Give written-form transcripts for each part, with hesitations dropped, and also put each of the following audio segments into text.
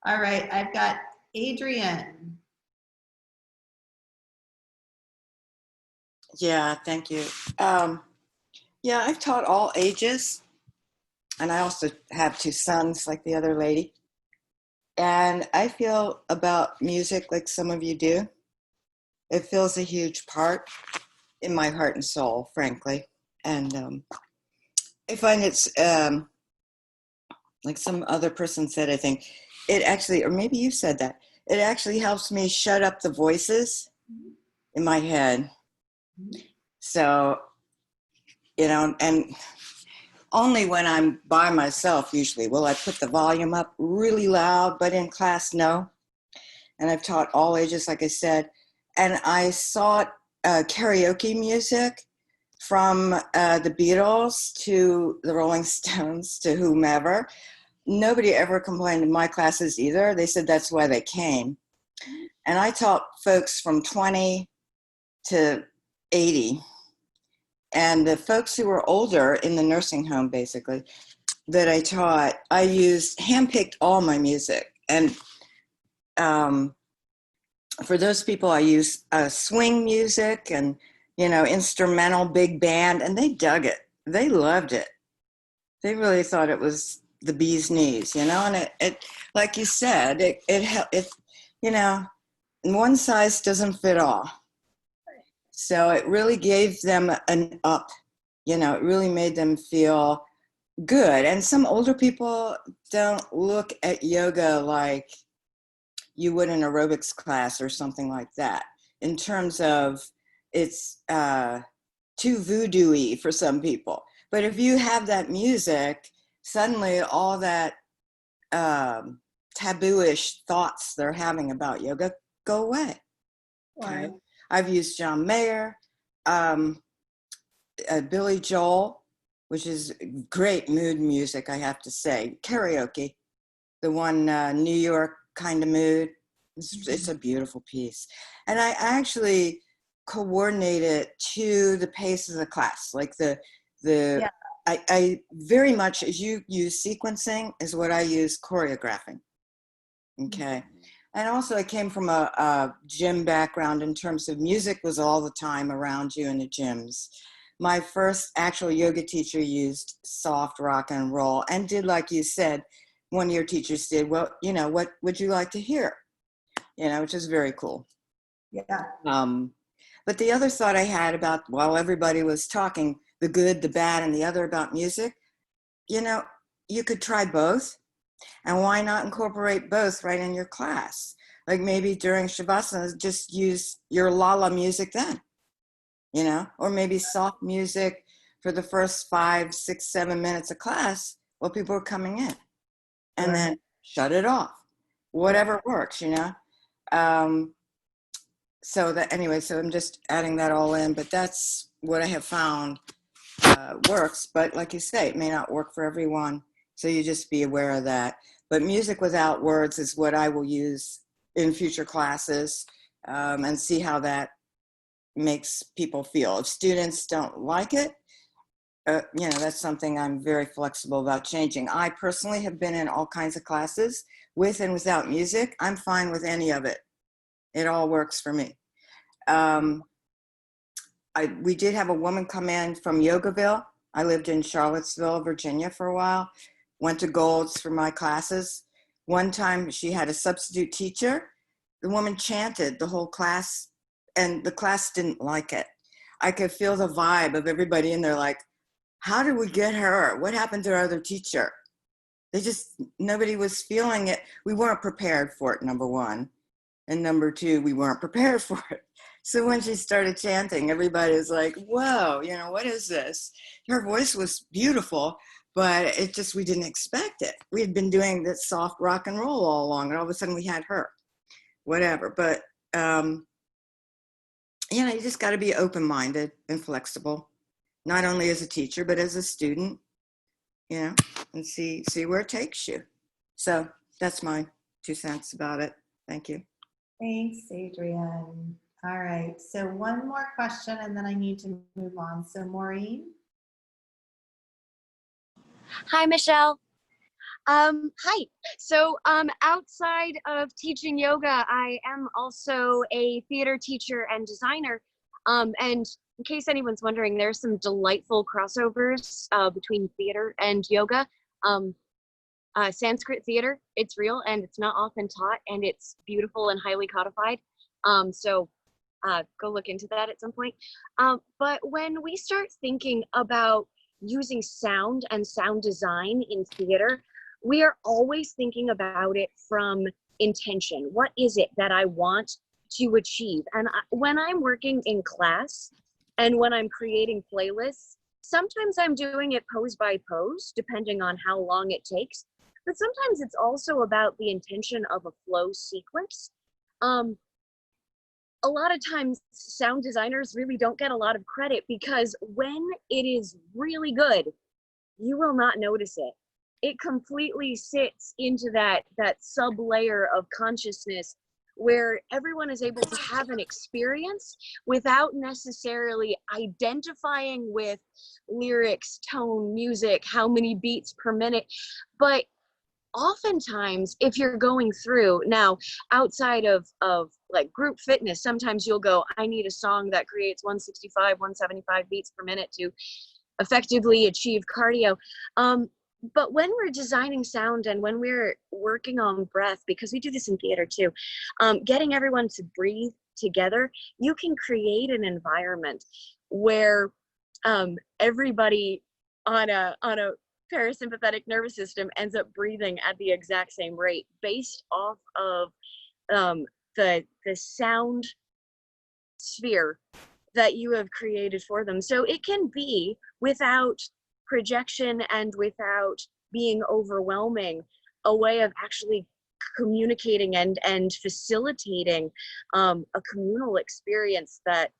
All right, I've got Adrienne. Yeah, thank you. Yeah, I've taught all ages, and I also have two sons like the other lady. And I feel about music like some of you do. It fills a huge part in my heart and soul, frankly. And I find it's like some other person said, I think, it actually, or maybe you said that, it actually helps me shut up the voices in my head. So, and only when I'm by myself, usually, will I put the volume up really loud, but in class, no. And I've taught all ages, like I said. And I sought karaoke music from the Beatles to the Rolling Stones to whomever. Nobody ever complained in my classes either. They said that's why they came. And I taught folks from 20 to 80. And the folks who were older in the nursing home, basically, that I taught, I used, handpicked all my music. And for those people, I used swing music and, instrumental big band, and they dug it. They loved it. They really thought it was the bee's knees, and it like you said, it one size doesn't fit all. So it really gave them an up, it really made them feel good. And some older people don't look at yoga like you would an aerobics class or something like that, in terms of it's too voodoo-y for some people. But if you have that music, suddenly all that taboo-ish thoughts they're having about yoga go away. Okay. Wow. I've used John Mayer, Billy Joel, which is great mood music, I have to say. Karaoke, the one New York kind of mood. It's a beautiful piece. And I actually coordinate it to the pace of the class. Like yeah. I very much, as you use sequencing, is what I use choreographing. Okay. And also I came from a gym background in terms of music was all the time around you in the gyms. My first actual yoga teacher used soft rock and roll and did, like you said, one of your teachers did, well, what would you like to hear? Which is very cool. Yeah. But the other thought I had about, while everybody was talking, the good, the bad, and the other about music, you could try both. And why not incorporate both right in your class? Like maybe during Shavasana, just use your la-la music then, or maybe soft music for the first 5, 6, 7 minutes of class while people are coming in. And then shut it off, whatever works, so I'm just adding that all in, but that's what I have found works. But like you say, it may not work for everyone. So you just be aware of that. But music without words is what I will use in future classes, and see how that makes people feel. If students don't like it, that's something I'm very flexible about changing. I personally have been in all kinds of classes with and without music. I'm fine with any of it. It all works for me. We did have a woman come in from Yogaville. I lived in Charlottesville, Virginia for a while. Went to Gold's for my classes. One time she had a substitute teacher. The woman chanted the whole class, and the class didn't like it. I could feel the vibe of everybody in there like, how did we get her? What happened to our other teacher? Nobody was feeling it. We weren't prepared for it, number one. And number two, we weren't prepared for it. So when she started chanting, everybody was like, whoa, what is this? Her voice was beautiful, but we didn't expect it. We had been doing this soft rock and roll all along, and all of a sudden we had her, whatever. But, you just got to be open-minded and flexible, not only as a teacher, but as a student, and see where it takes you. So that's my 2 cents about it. Thank you. Thanks, Adrienne. All right, so one more question and then I need to move on. So Maureen? Hi, Michelle. Hi. So, outside of teaching yoga, I am also a theater teacher and designer. And in case anyone's wondering, there's some delightful crossovers between theater and yoga. Um, Sanskrit theater, it's real and it's not often taught, and it's beautiful and highly codified. So go look into that at some point. But when we start thinking about using sound and sound design in theater, we are always thinking about it from intention. What is it that I want to achieve? And when I'm working in class and when I'm creating playlists, sometimes I'm doing it pose by pose, depending on how long it takes. But sometimes it's also about the intention of a flow sequence. Um, a lot of times sound designers really don't get a lot of credit because when it is really good, you will not notice it. It completely sits into that sub layer of consciousness where everyone is able to have an experience without necessarily identifying with lyrics, tone, music, how many beats per minute. But oftentimes if you're going through now outside of like group fitness, sometimes you'll go, I need a song that creates 165 175 beats per minute to effectively achieve cardio. But when we're designing sound and when we're working on breath, because we do this in theater too, getting everyone to breathe together, you can create an environment where everybody on a parasympathetic nervous system ends up breathing at the exact same rate based off of the sound sphere that you have created for them. So it can be without projection and without being overwhelming, a way of actually communicating and facilitating a communal experience that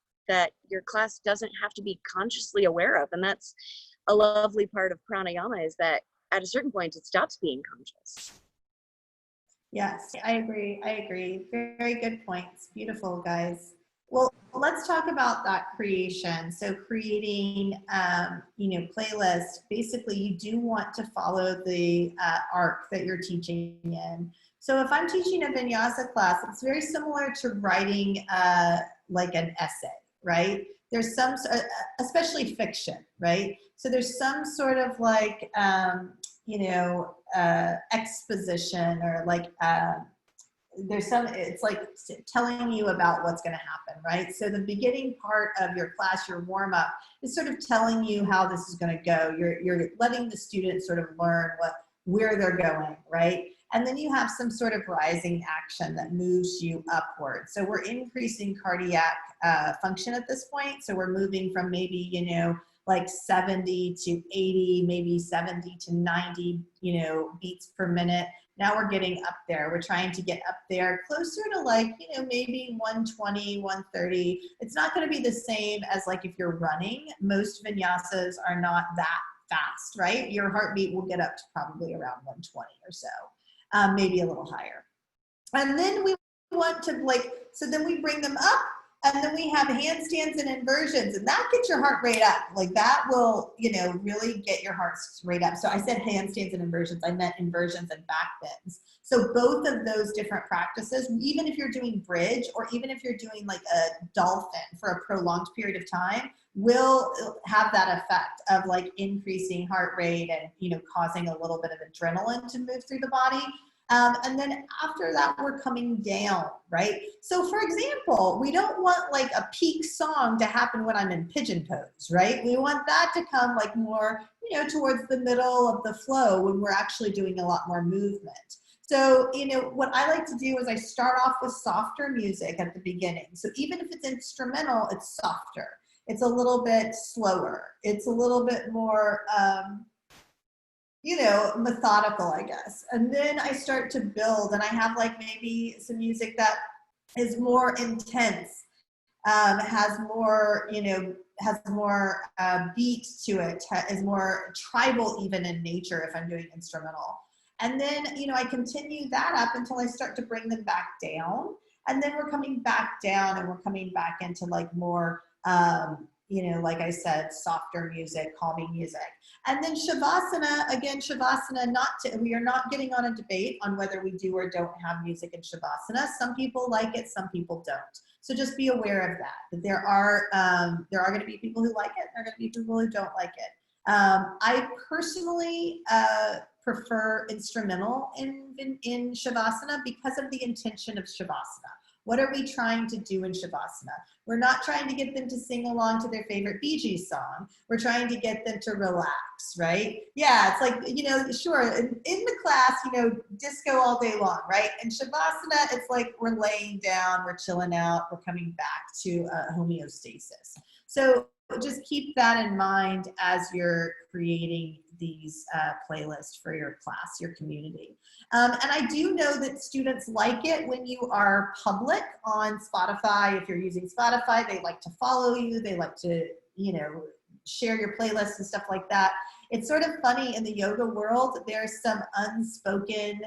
your class doesn't have to be consciously aware of. And that's a lovely part of pranayama, is that at a certain point it stops being conscious. Yes, I agree. I agree. Very good points. Beautiful, guys. Well, let's talk about that creation. So creating, playlists, basically you do want to follow the arc that you're teaching in. So if I'm teaching a vinyasa class, it's very similar to writing like an essay, right? There's some, especially fiction, right? So there's some sort of like, exposition, or like, there's some, it's like telling you about what's going to happen, right? So the beginning part of your class, your warm up, is sort of telling you how this is going to go. You're letting the students sort of learn where they're going, right? And then you have some sort of rising action that moves you upward. So we're increasing cardiac function at this point. So we're moving from maybe, like 70 to 80, maybe 70 to 90, beats per minute. Now we're getting up there. We're trying to get up there closer to like, maybe 120, 130. It's not going to be the same as like if you're running. Most vinyasas are not that fast, right? Your heartbeat will get up to probably around 120 or so, maybe a little higher. And then we want to so then we bring them up, and then we have handstands and inversions, and that gets your heart rate up. Like that will, really get your heart rate up. So I said handstands and inversions, I meant inversions and back bends. So both of those different practices, even if you're doing bridge, or even if you're doing like a dolphin for a prolonged period of time, will have that effect of like increasing heart rate and, causing a little bit of adrenaline to move through the body. And then after that, we're coming down, right? So for example, we don't want like a peak song to happen when I'm in pigeon pose, right? We want that to come like more, towards the middle of the flow when we're actually doing a lot more movement. So, what I like to do is I start off with softer music at the beginning. So even if it's instrumental, it's softer. It's a little bit slower. It's a little bit more, methodical, I guess. And then I start to build, and I have like maybe some music that is more intense, has more, beat to it, is more tribal even in nature if I'm doing instrumental. And then, I continue that up until I start to bring them back down. And then we're coming back down, and we're coming back into like more, like I said, softer music, calming music. And then Shavasana, again, Shavasana, we are not getting on a debate on whether we do or don't have music in Shavasana. Some people like it, some people don't. So just be aware of that there are going to be people who like it, there are going to be people who don't like it. I personally prefer instrumental in Shavasana because of the intention of Shavasana. What are we trying to do in Shavasana? We're not trying to get them to sing along to their favorite Bee Gees song. We're trying to get them to relax, right? Yeah, it's like, sure, in the class, disco all day long, right? In Shavasana, it's like we're laying down, we're chilling out, we're coming back to homeostasis. So just keep that in mind as you're creating these playlists for your class, your community. And I do know that students like it when you are public on Spotify. If you're using Spotify, they like to follow you. They like to, share your playlists and stuff like that. It's sort of funny in the yoga world, there's some unspoken,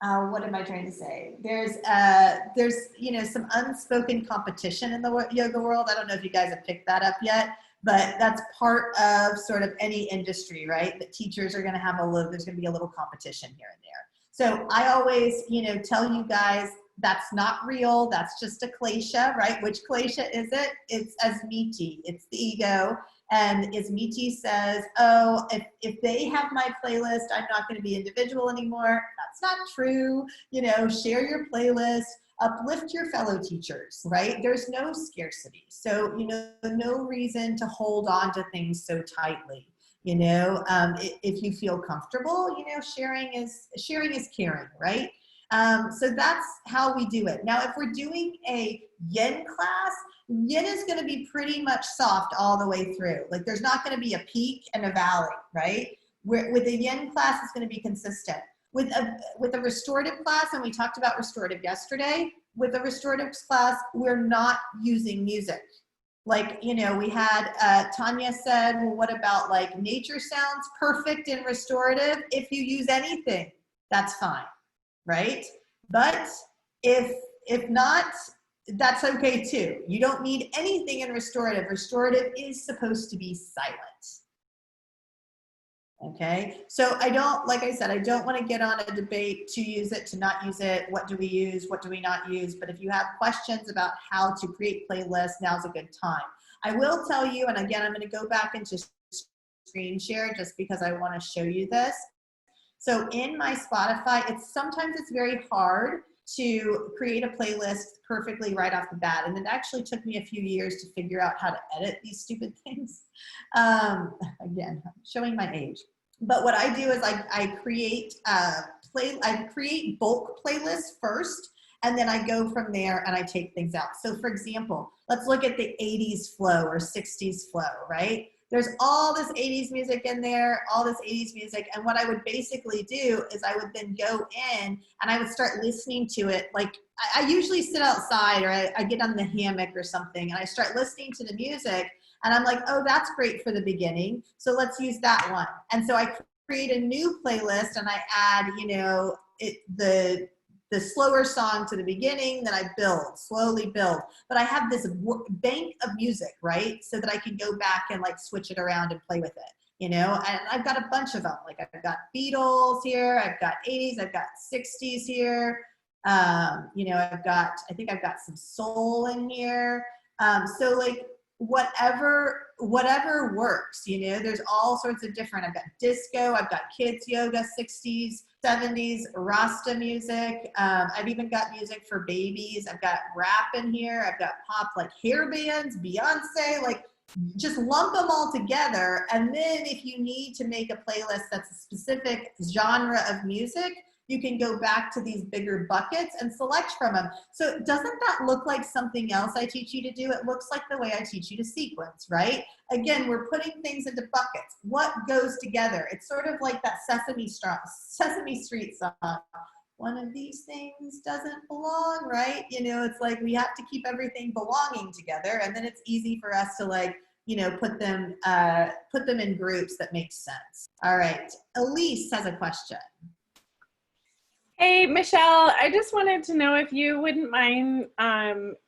what am I trying to say? There's some unspoken competition in the yoga world. I don't know if you guys have picked that up yet, but that's part of sort of any industry, right? That teachers are going to have there's going to be a little competition here and there. So I always, tell you guys that's not real. That's just a klesha, right? Which klesha is it? It's asmiti. It's the ego. And Asmiti says, oh, if they have my playlist, I'm not going to be individual anymore. That's not true. Share your playlist, uplift your fellow teachers, right? There's no scarcity. So, no reason to hold on to things so tightly. If you feel comfortable, sharing is caring, right? So that's how we do it. Now, if we're doing a yin class, yin is going to be pretty much soft all the way through. Like there's not going to be a peak and a valley, right? With a yin class, it's going to be consistent. With a restorative class, and we talked about restorative yesterday, with a restorative class, we're not using music. Like, we had, Tanya said, well, what about like nature sounds perfect in restorative? If you use anything, that's fine, right? But if not, that's okay too. You don't need anything in restorative. Restorative is supposed to be silent. Okay, so like I said, I don't want to get on a debate to use it, to not use it. What do we use? What do we not use? But if you have questions about how to create playlists, now's a good time. I will tell you, and again, I'm going to go back into screen share just because I want to show you this. So in my Spotify, sometimes it's very hard to create a playlist perfectly right off the bat. And it actually took me a few years to figure out how to edit these stupid things. Again, I'm showing my age. But what I do is I create bulk playlists first, and then I go from there and I take things out. So for example, let's look at the 80s flow or 60s flow, right? There's all this 80s music in there, all this 80s music. And what I would basically do is I would then go in and I would start listening to it. Like I usually sit outside or I get on the hammock or something and I start listening to the music and I'm like, oh, that's great for the beginning. So let's use that one. And so I create a new playlist and I add, the slower song to the beginning, then I slowly build. But I have this bank of music, right? So that I can go back and like switch it around and play with it, and I've got a bunch of them. Like I've got Beatles here, I've got 80s, I've got 60s here. I think I've got some soul in here. So like whatever works, there's all sorts of different, I've got disco, I've got kids yoga, 60s, 70s, Rasta music. I've even got music for babies. I've got rap in here. I've got pop, like hair bands, Beyonce, like just lump them all together. And then if you need to make a playlist that's a specific genre of music, you can go back to these bigger buckets and select from them. So doesn't that look like something else I teach you to do? It looks like the way I teach you to sequence, right? Again, we're putting things into buckets. What goes together? It's sort of like that Sesame Street song. One of these things doesn't belong, right? It's like we have to keep everything belonging together, and then it's easy for us to like, put them in groups that make sense. All right, Elise has a question. Hey, Michelle, I just wanted to know if you wouldn't mind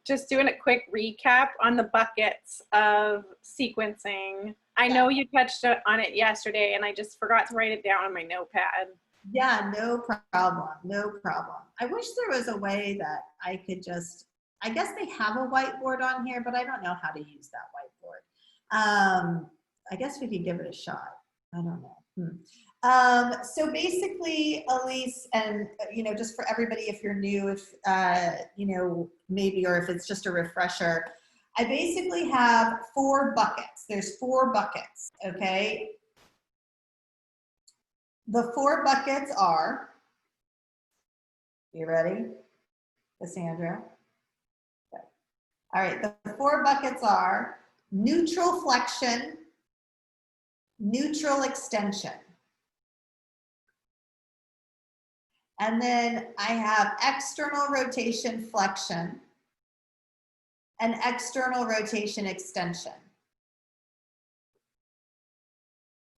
just doing a quick recap on the buckets of sequencing. I know you touched on it yesterday, and I just forgot to write it down on my notepad. Yeah, no problem. No problem. I wish there was a way that I could just, I guess they have a whiteboard on here, but I don't know how to use that whiteboard. I guess we could give it a shot. I don't know. So basically, Elise, and just for everybody, if you're new, if maybe, or if it's just a refresher, I basically have 4 buckets. There's 4 buckets, okay? The 4 buckets are, you ready, Cassandra? Okay. All right, the 4 buckets are neutral flexion, neutral extension. And then I have external rotation flexion and external rotation extension.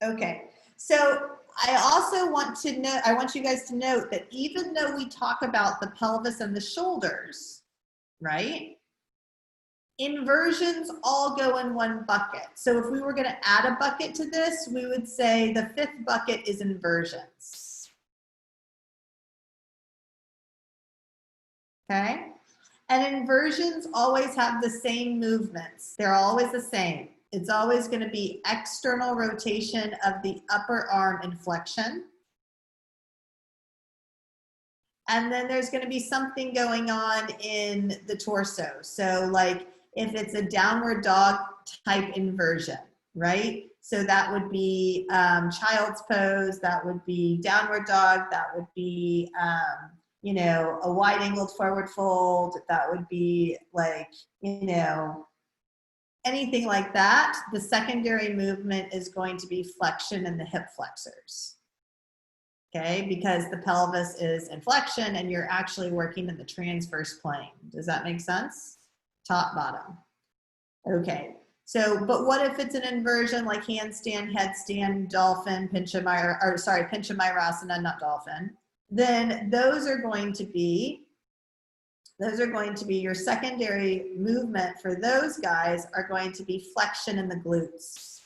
Okay, so I also want to know, I want you guys to note that even though we talk about the pelvis and the shoulders, right? Inversions all go in one bucket. So if we were going to add a bucket to this, we would say the 5th bucket is inversions. Okay? And inversions always have the same movements. They're always the same. It's always going to be external rotation of the upper arm in flexion. And then there's going to be something going on in the torso. So like if it's a downward dog type inversion, right? So that would be child's pose, that would be downward dog, that would be a wide angled forward fold, that would be like, anything like that. The secondary movement is going to be flexion in the hip flexors. Okay, because the pelvis is in flexion and you're actually working in the transverse plane. Does that make sense? Top, bottom. Okay, so, but what if it's an inversion like handstand, headstand, dolphin, Pinchamayurasana, not dolphin? Then those are going to be your secondary movement for those guys are going to be flexion in the glutes,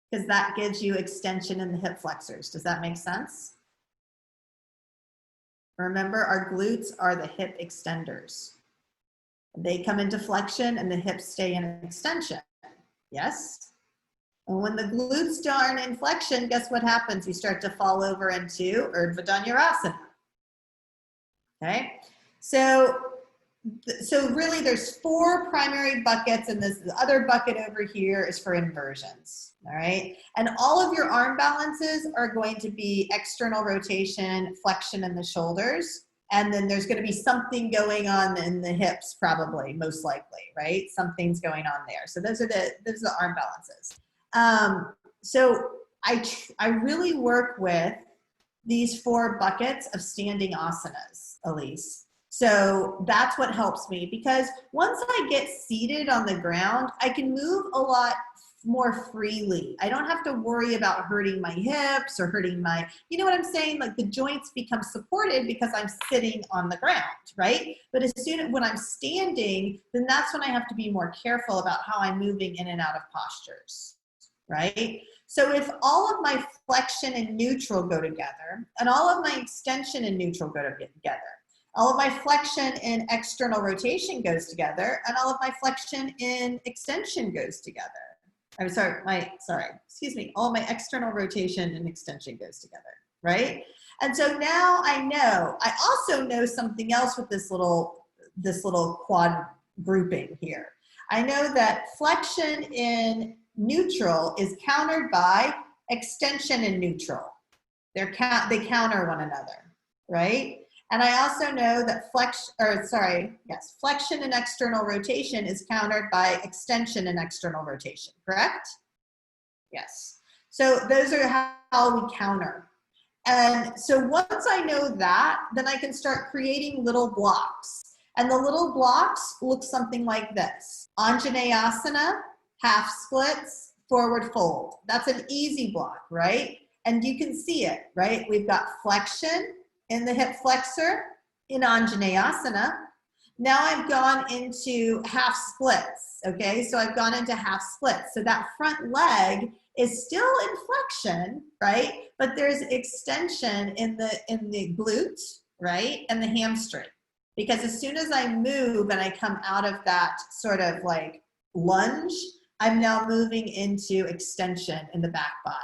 because that gives you extension in the hip flexors. Does that make sense? Remember, our glutes are the hip extenders. They come into flexion and the hips stay in extension. Yes? And when the glutes aren't in flexion, guess what happens? You start to fall over into Urdhva Dhanurasana. Okay? So really there's 4 primary buckets, and this the other bucket over here is for inversions, all right? And all of your arm balances are going to be external rotation, flexion in the shoulders, and then there's going to be something going on in the hips, probably, most likely, right? Something's going on there. So those are the arm balances. So I really work with these 4 buckets of standing asanas, Elise. So that's what helps me, because once I get seated on the ground, I can move a lot more freely. I don't have to worry about hurting my hips or hurting my, you know what I'm saying? Like the joints become supported because I'm sitting on the ground, right? But as soon as when I'm standing, then that's when I have to be more careful about how I'm moving in and out of postures, right? So if all of my flexion and neutral go together, and all of my extension and neutral go together, all of my flexion in external rotation goes together, and all of my flexion in extension goes together. I'm sorry, all of my external rotation and extension goes together, right? And so now I know, I also know something else with this little quad grouping here. I know that flexion in neutral is countered by extension in neutral. They counter one another, right? And I also know that flexion and external rotation is countered by extension and external rotation, correct? Yes. So those are how we counter. And so once I know that, then I can start creating little blocks. And the little blocks look something like this. Anjaneyasana, half splits, forward fold. That's an easy block, right? And you can see it, right? We've got flexion, in the hip flexor in Anjaneyasana. Now I've gone into half splits, okay? So I've gone into half splits. So that front leg is still in flexion, right? But there's extension in the glute, right? And the hamstring. Because as soon as I move and I come out of that sort of like lunge, I'm now moving into extension in the back body.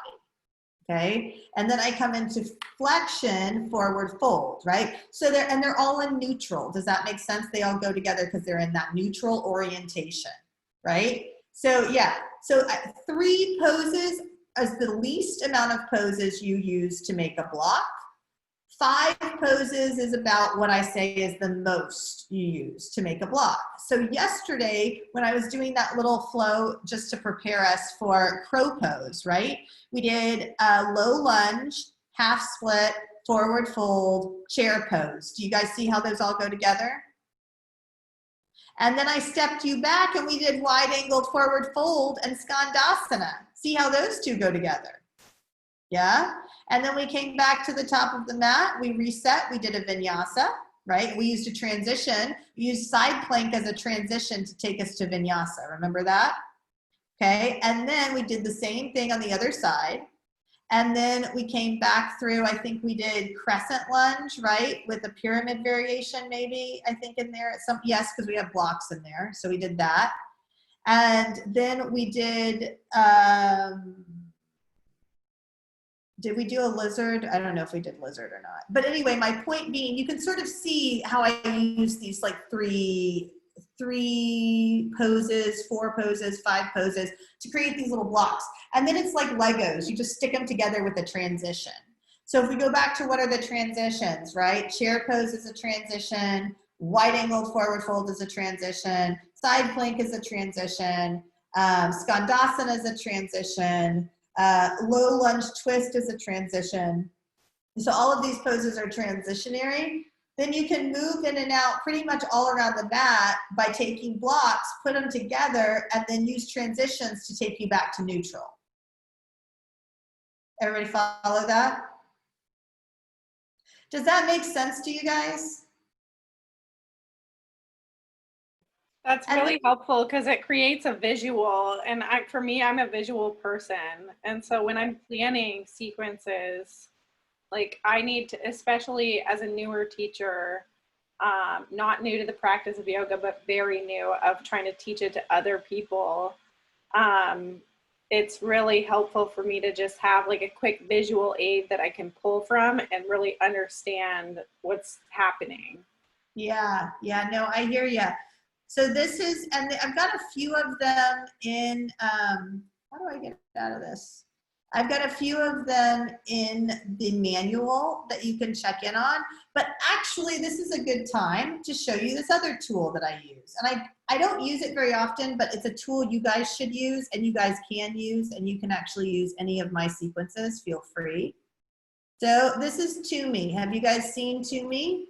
Okay, and then I come into flexion, forward fold, right? So they're all in neutral. Does that make sense? They all go together because they're in that neutral orientation, right? So yeah, so 3 poses is the least amount of poses you use to make a block. 5 poses is about what I say is the most you use to make a block. So yesterday, when I was doing that little flow just to prepare us for crow pose, right? We did a low lunge, half split, forward fold, chair pose. Do you guys see how those all go together? And then I stepped you back and we did wide angled forward fold and skandasana. See how those 2 go together? Yeah? And then we came back to the top of the mat, we reset, we did a vinyasa, right? We used a transition, we used side plank as a transition to take us to vinyasa, remember that? Okay, and then we did the same thing on the other side. And then we came back through, I think we did crescent lunge, right? With a pyramid variation maybe, I think in there. Yes, because we have blocks in there, so we did that. And then we did we do a lizard? I don't know if we did lizard or not. But anyway, my point being, you can sort of see how I use these like three poses, 4 poses, 5 poses to create these little blocks. And then it's like Legos. You just stick them together with a transition. So if we go back to what are the transitions, right? Chair pose is a transition. Wide angled forward fold is a transition. Side plank is a transition. Skandasana is a transition. Low lunge twist is a transition. So all of these poses are transitionary. Then you can move in and out pretty much all around the mat by taking blocks, put them together, and then use transitions to take you back to neutral. Everybody follow that? Does that make sense to you guys? That's really helpful because it creates a visual, and for me, I'm a visual person. And so when I'm planning sequences, like I need to, especially as a newer teacher, not new to the practice of yoga, but very new of trying to teach it to other people, it's really helpful for me to just have like a quick visual aid that I can pull from and really understand what's happening. Yeah, no, I hear you. So this is, and I've got a few of them in, how do I get out of this? I've got a few of them in the manual that you can check in on, but actually this is a good time to show you this other tool that I use. And I don't use it very often, but it's a tool you guys should use and you guys can use, and you can actually use any of my sequences, feel free. So this is To Me. Have you guys seen To Me?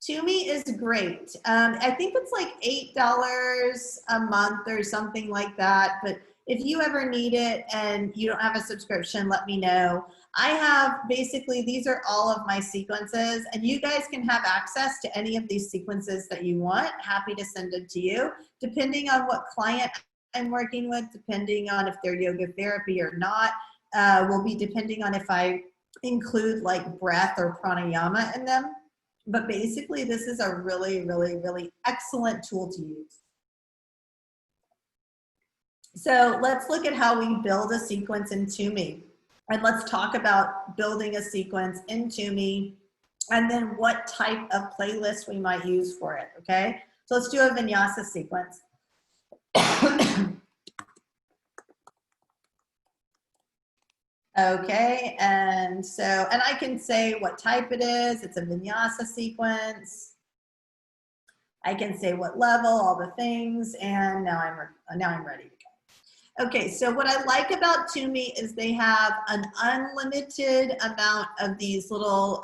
To Me is great. I think it's like $8 a month or something like that, but if you ever need it and you don't have a subscription, let me know. I have basically, these are all of my sequences, and you guys can have access to any of these sequences that you want. Happy to send it to you, depending on what client I'm working with, depending on if they're yoga therapy or not, will be depending on if I include like breath or pranayama in them. But basically, this is a really, really, really excellent tool to use. So let's look at how we build a sequence in To Me. And let's talk about building a sequence in To Me, and then what type of playlist we might use for it, okay? So let's do a vinyasa sequence. Okay, and so, and I can say what type it is. It's a vinyasa sequence. I can say what level, all the things, and now I'm ready to go. Okay, so what I like about To Me is they have an unlimited amount of these little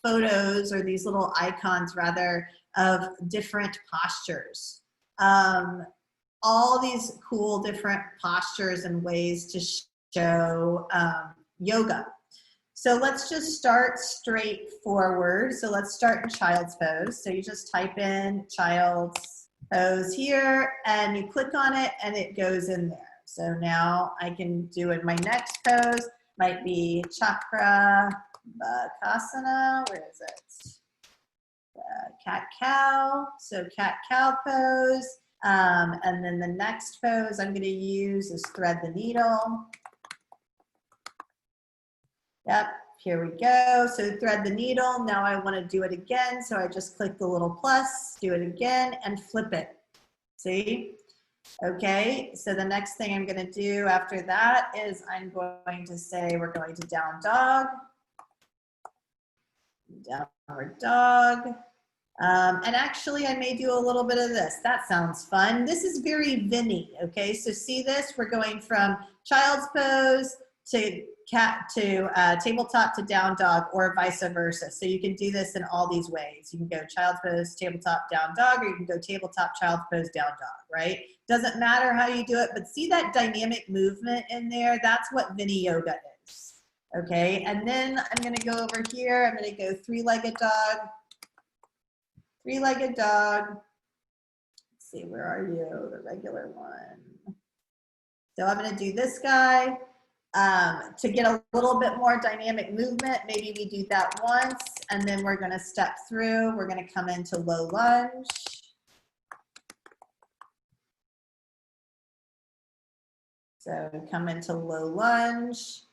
photos, or these little icons rather, of different postures. All these cool different postures and ways to show yoga. So let's just start straight forward. So let's start in child's pose. So you just type in child's pose here and you click on it and it goes in there. So now I can do in my next pose, might be chakra bakasana. Where is it? Cat cow. So cat cow pose. And then the next pose I'm going to use is thread the needle. Yep, here we go. So thread the needle. Now I want to do it again. So I just click the little plus, do it again, and flip it. See? Okay, so the next thing I'm going to do after that is I'm going to say we're going to down dog, downward dog. And actually I may do a little bit of this. That sounds fun. This is very Vinny, okay? So see this? We're going from child's pose to tabletop to down dog or vice versa. So you can do this in all these ways. You can go child's pose, tabletop, down dog, or you can go tabletop, child's pose, down dog, right? Doesn't matter how you do it, but see that dynamic movement in there? That's what Vinny yoga is, okay? And then I'm gonna go over here. I'm gonna go three-legged dog, three-legged dog. Let's see, where are you? The regular one. So I'm gonna do this guy. To get a little bit more dynamic movement, maybe we do that once, and then we're gonna step through. We're gonna come into low lunge. So come into low lunge,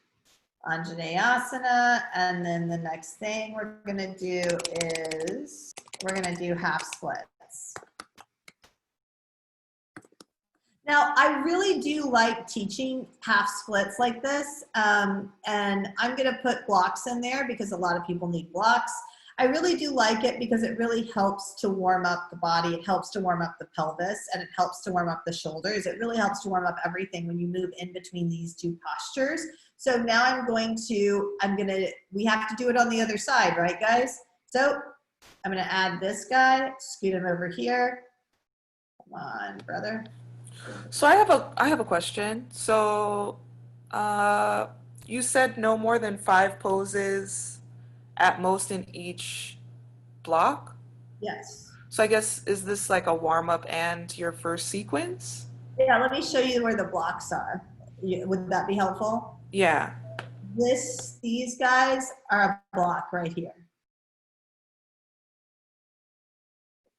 Anjaneyasana, and then the next thing we're gonna do is we're gonna do half splits. Now, I really do like teaching half splits like this, and I'm gonna put blocks in there because a lot of people need blocks. I really do like it because it really helps to warm up the body, it helps to warm up the pelvis, and it helps to warm up the shoulders. It really helps to warm up everything when you move in between these two postures. So now we have to do it on the other side, right guys? So I'm gonna add this guy, scoot him over here. Come on, brother. So I have a question. So you said no more than 5 poses at most in each block? Yes. So I guess, is this like a warm-up and your first sequence? Yeah, let me show you where the blocks are. Would that be helpful? Yeah. These guys are a block right here.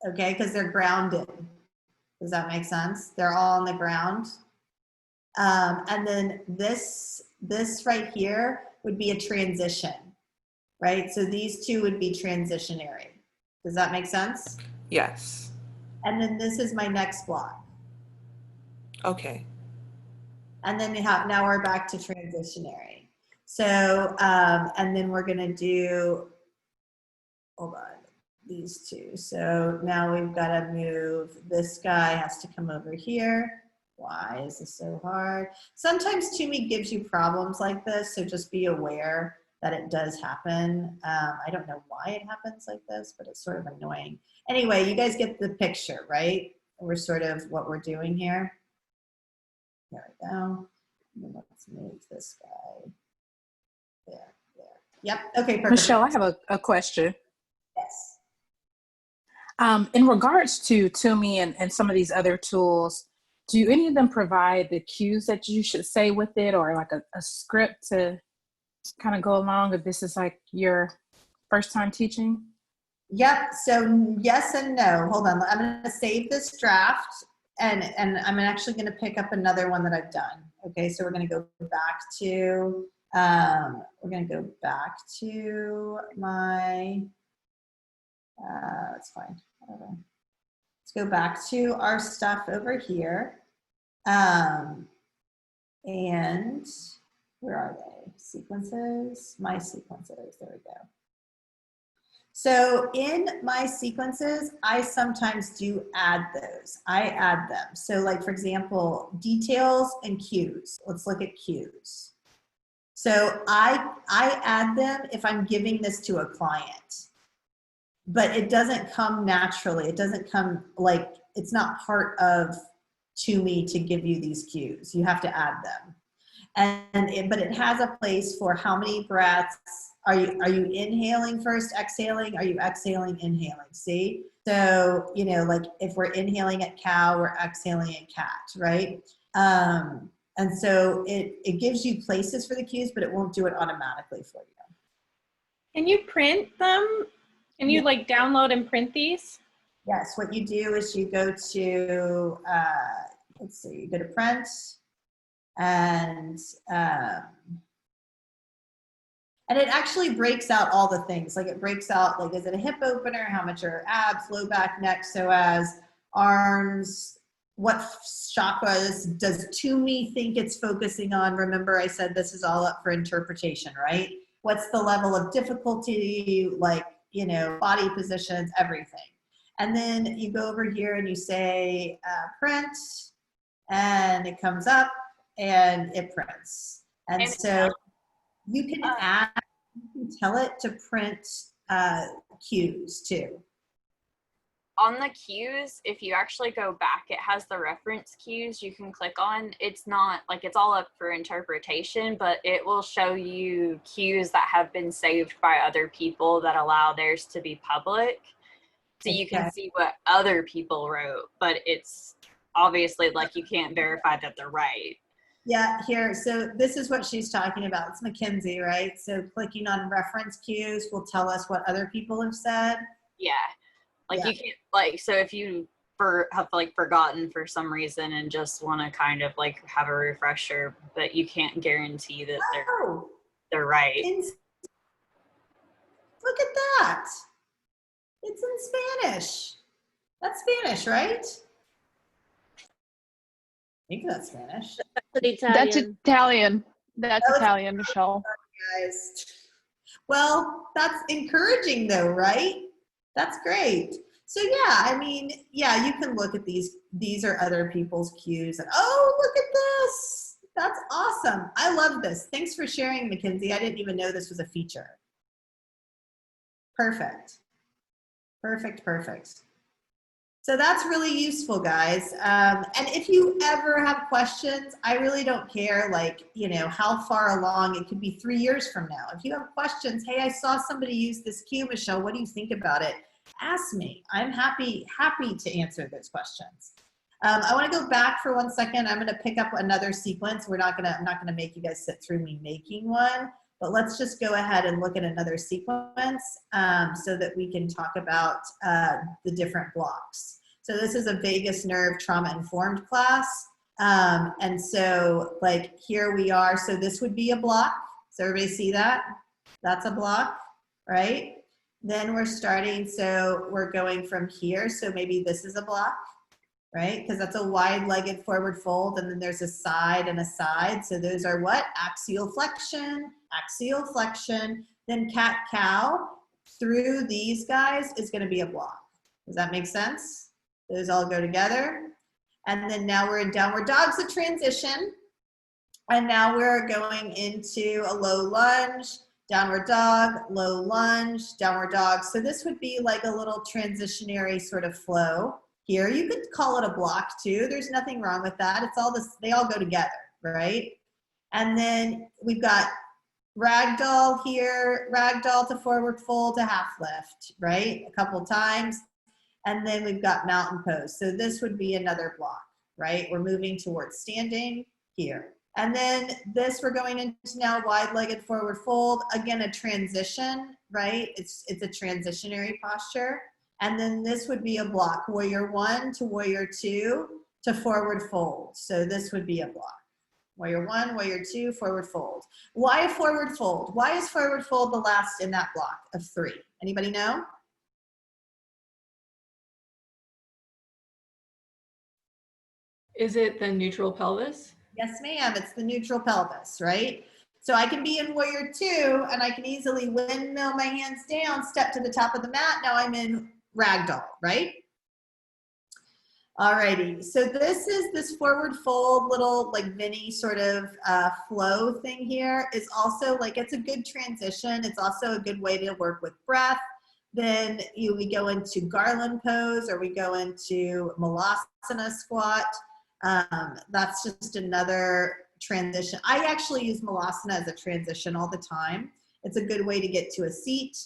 Okay, because they're grounded. Does that make sense? They're all on the ground. And then this right here would be a transition, right? So these two would be transitionary. Does that make sense? Yes. And then this is my next block. Okay. And then now we're back to transitionary. So, and then we're gonna do, hold on, these two. So now we've gotta move, this guy has to come over here. Why is this so hard? Sometimes Tumi gives you problems like this, so just be aware that it does happen. I don't know why it happens like this, but it's sort of annoying. Anyway, you guys get the picture, right? We're sort of what we're doing here. There we go. And then let's move this guy. There. Yep, okay, perfect. Michelle, I have a question. Yes. In regards to Tumi and some of these other tools, do any of them provide the cues that you should say with it, or like a script to kind of go along if this is like your first time teaching? Yep, so yes and no. Hold on, I'm gonna save this draft and I'm actually gonna pick up another one that I've done. Okay, so we're gonna go back to, my, that's fine, whatever. Let's go back to our stuff over here. And where are they? Sequences, my sequences, there we go. So in my sequences, I sometimes do add those. I add them. So like, for example, details and cues. Let's look at cues. So I add them if I'm giving this to a client, but it doesn't come naturally. It doesn't come like, it's not part of Tumi to give you these cues. You have to add them. But it has a place for how many breaths. Are you inhaling first, exhaling? Are you exhaling, inhaling? See? So, you know, like if we're inhaling at cow, we're exhaling at cat, right? And so it gives you places for the cues, but it won't do it automatically for you. Can you print them? Can you like download and print these? Yes, what you do is you go to, let's see, you go to print, and it actually breaks out all the things. Like it breaks out, like, is it a hip opener? How much are abs, low back, neck, psoas, arms? What chakras does Toomey think it's focusing on? Remember, I said this is all up for interpretation, right? What's the level of difficulty, like, you know, body positions, everything. And then you go over here and you say print, and it comes up and it prints. And so you can add, you can tell it to print cues too. On the cues, if you actually go back, it has the reference cues you can click on. It's not like it's all up for interpretation, but it will show you cues that have been saved by other people that allow theirs to be public. So you can see what other people wrote, but it's obviously like you can't verify that they're right. Yeah, here, so this is what she's talking about. It's Mackenzie, right? So clicking on reference cues will tell us what other people have said. Yeah. Like you can't, like, so if you have like forgotten for some reason and just want to kind of like have a refresher, but you can't guarantee that they're right. Look at that. It's in Spanish. That's Spanish, right? I think that's Spanish. That's Italian. That's Italian, Michelle. Guys. Well, that's encouraging though, right? That's great. So yeah, I mean, yeah, you can look at these. These are other people's cues. And oh, look at this. That's awesome. I love this. Thanks for sharing, Mackenzie. I didn't even know this was a feature. Perfect. Perfect, perfect. So that's really useful, guys. And if you ever have questions, I really don't care, like, you know, how far along. It could be 3 years from now. If you have questions, hey, I saw somebody use this cue, Michelle, what do you think about it? Ask me. I'm happy to answer those questions. I want to go back for 1 second. I'm going to pick up another sequence. I'm not going to make you guys sit through me making one, but let's just go ahead and look at another sequence so that we can talk about the different blocks. So this is a vagus nerve trauma-informed class. And so like here we are. So this would be a block. Does everybody see that? That's a block, right? Then we're starting, so we're going from here. So maybe this is a block, right? Because that's a wide-legged forward fold, and then there's a side and a side. So those are what? Axial flexion, then cat-cow. Through these guys is going to be a block. Does that make sense? Those all go together. And then now we're in downward dog's a transition. And now we're going into a low lunge, downward dog, low lunge, downward dog. So this would be like a little transitionary sort of flow here. You could call it a block too. There's nothing wrong with that. It's all this, they all go together, right? And then we've got ragdoll here, ragdoll to forward fold to half lift, right? A couple times. And then we've got mountain pose. So this would be another block, right? We're moving towards standing here. And then this, we're going into now wide-legged forward fold. Again, a transition, right? It's a transitionary posture. And then this would be a block, warrior 1 to warrior 2 to forward fold. So this would be a block. Warrior 1, warrior 2, forward fold. Why forward fold? Why is forward fold the last in that block of 3? Anybody know? Is it the neutral pelvis? Yes, ma'am. It's the neutral pelvis, right? So I can be in warrior 2 and I can easily windmill my hands down, step to the top of the mat. Now I'm in ragdoll, right? Alrighty. So this is this forward fold little like Vinny sort of flow thing here is also like, it's a good transition. It's also a good way to work with breath. Then we go into garland pose or we go into malasana squat. That's just another transition. I actually use Malasana as a transition all the time. It's a good way to get to a seat.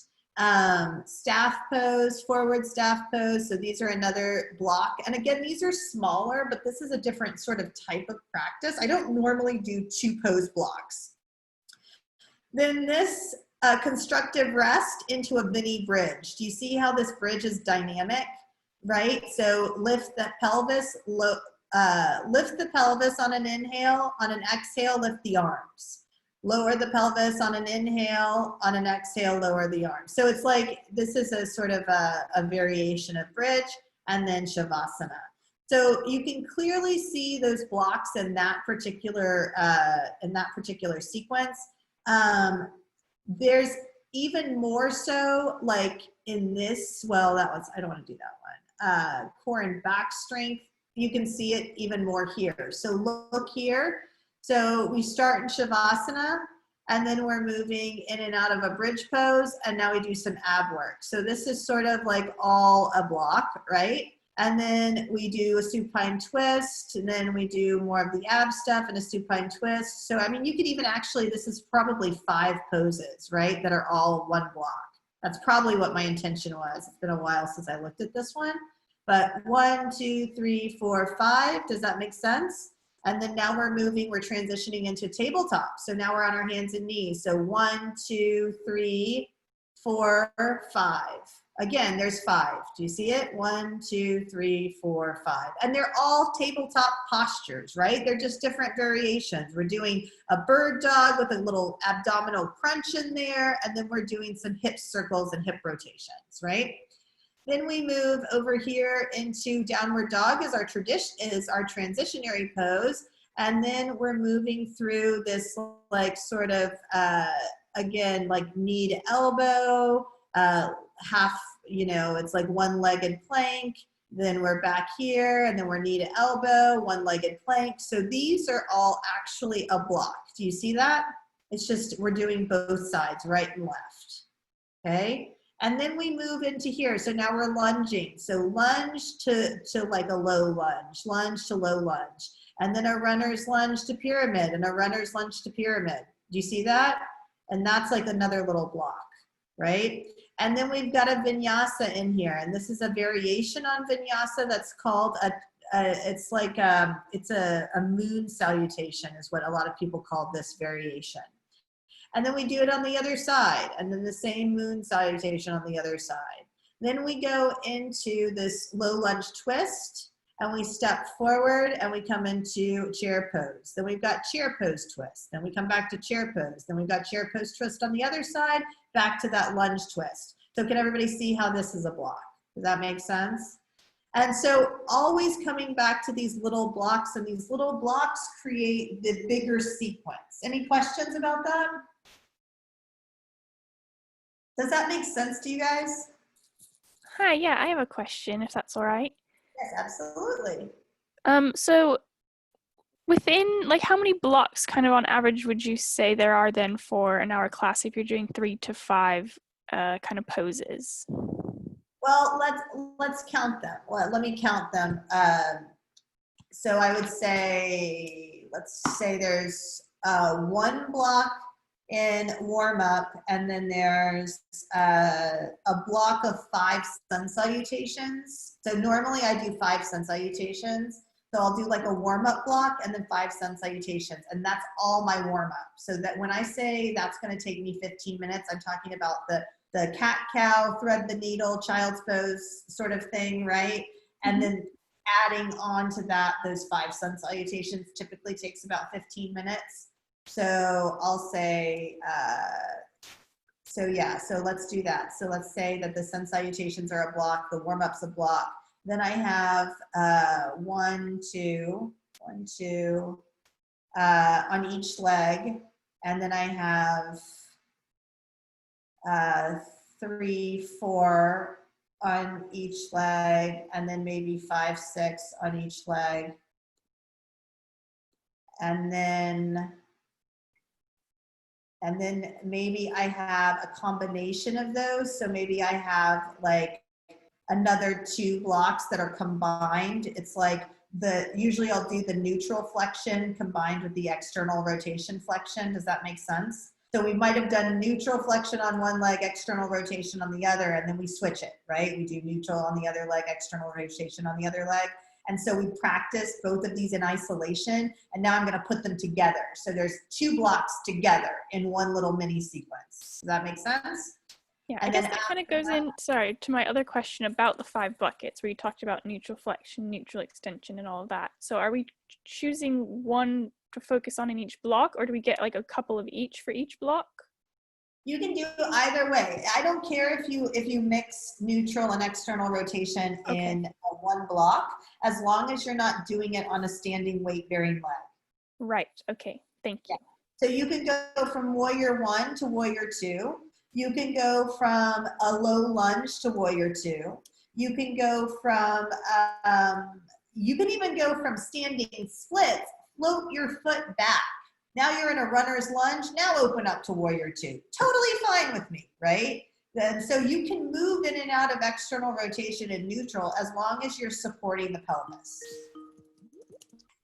Staff pose, forward staff pose. So these are another block. And again, these are smaller, but this is a different sort of type of practice. I don't normally do 2 pose blocks. Then this constructive rest into a mini bridge. Do you see how this bridge is dynamic, right? So lift the pelvis, lift the pelvis on an inhale, on an exhale, lift the arms. Lower the pelvis on an inhale, on an exhale, lower the arms. So it's like, this is a sort of a variation of bridge, and then Shavasana. So you can clearly see those blocks in that particular sequence. There's even more so like in this, well, that was, I don't want to do that one. Core and back strength, you can see it even more here. So look here. So we start in Shavasana, and then we're moving in and out of a bridge pose, and now we do some ab work. So this is sort of like all a block, right? And then we do a supine twist, and then we do more of the ab stuff and a supine twist. So, I mean, you could even actually, this is probably 5 poses, right? That are all one block. That's probably what my intention was. It's been a while since I looked at this one. But 1, 2, 3, 4, 5, does that make sense? And then now we're moving, we're transitioning into tabletop. So now we're on our hands and knees. So 1, 2, 3, 4, 5. Again, there's 5. Do you see it? 1, 2, 3, 4, 5. And they're all tabletop postures, right? They're just different variations. We're doing a bird dog with a little abdominal crunch in there, and then we're doing some hip circles and hip rotations, right? Then we move over here into downward dog as our transitionary pose. And then we're moving through this like sort of, again, like knee to elbow, half, you know, it's like one-legged plank. Then we're back here, and then we're knee to elbow, one-legged plank. So these are all actually a block. Do you see that? It's just, we're doing both sides, right and left, okay? And then we move into here. So now we're lunging. So lunge to like a low lunge to low lunge. And then a runner's lunge to pyramid, and a runner's lunge to pyramid. Do you see that? And that's like another little block, right? And then we've got a vinyasa in here. And this is a variation on vinyasa that's called it's a moon salutation is what a lot of people call this variation. And then we do it on the other side, and then the same moon salutation on the other side. Then we go into this low lunge twist, and we step forward, and we come into chair pose. Then we've got chair pose twist. Then we come back to chair pose. Then we've got chair pose twist on the other side, back to that lunge twist. So can everybody see how this is a block? Does that make sense? And so always coming back to these little blocks, and these little blocks create the bigger sequence. Any questions about that? Does that make sense to you guys? Hi, yeah, I have a question, if that's all right. Yes, absolutely. So within, like, how many blocks kind of on average would you say there are then for an hour class if you're doing 3 to 5 kind of poses? Well, let's count them. Let me count them. So I would say, let's say there's 1 block in warm up, and then there's a block of 5 sun salutations. So normally I do 5 sun salutations. So I'll do like a warm up block and then 5 sun salutations, and that's all my warm up. So that when I say that's going to take me 15 minutes, I'm talking about the cat cow, thread the needle, child's pose sort of thing, right? And then adding on to that, those 5 sun salutations typically takes about 15 minutes. So I'll say, so yeah, so let's do that. So let's say that the sun salutations are a block, the warm-up's a block. Then I have 1, 2 on each leg. And then I have 3, 4 on each leg, and then maybe 5, 6 on each leg. And then maybe I have a combination of those. So maybe I have like another 2 blocks that are combined. It's like usually I'll do the neutral flexion combined with the external rotation flexion. Does that make sense? So we might have done neutral flexion on one leg, external rotation on the other, and then we switch it, right? We do neutral on the other leg, external rotation on the other leg. And so we practice both of these in isolation, and now I'm gonna put them together. So there's 2 blocks together in one little mini sequence. Does that make sense? Yeah, And I guess then that kind of after goes in, sorry, to my other question about the 5 buckets where you talked about neutral flexion, neutral extension, and all of that. So are we choosing one to focus on in each block, or do we get like a couple of each for each block? You can do either way. I don't care if you mix neutral and external rotation in one block, as long as you're not doing it on a standing weight bearing leg. Right, okay, thank you. So you can go from warrior 1 to warrior 2. You can go from a low lunge to warrior 2. You can go from, you can even go from standing splits, float your foot back. Now you're in a runner's lunge, now open up to warrior 2. Totally fine with me, right? And so you can move in and out of external rotation and neutral as long as you're supporting the pelvis.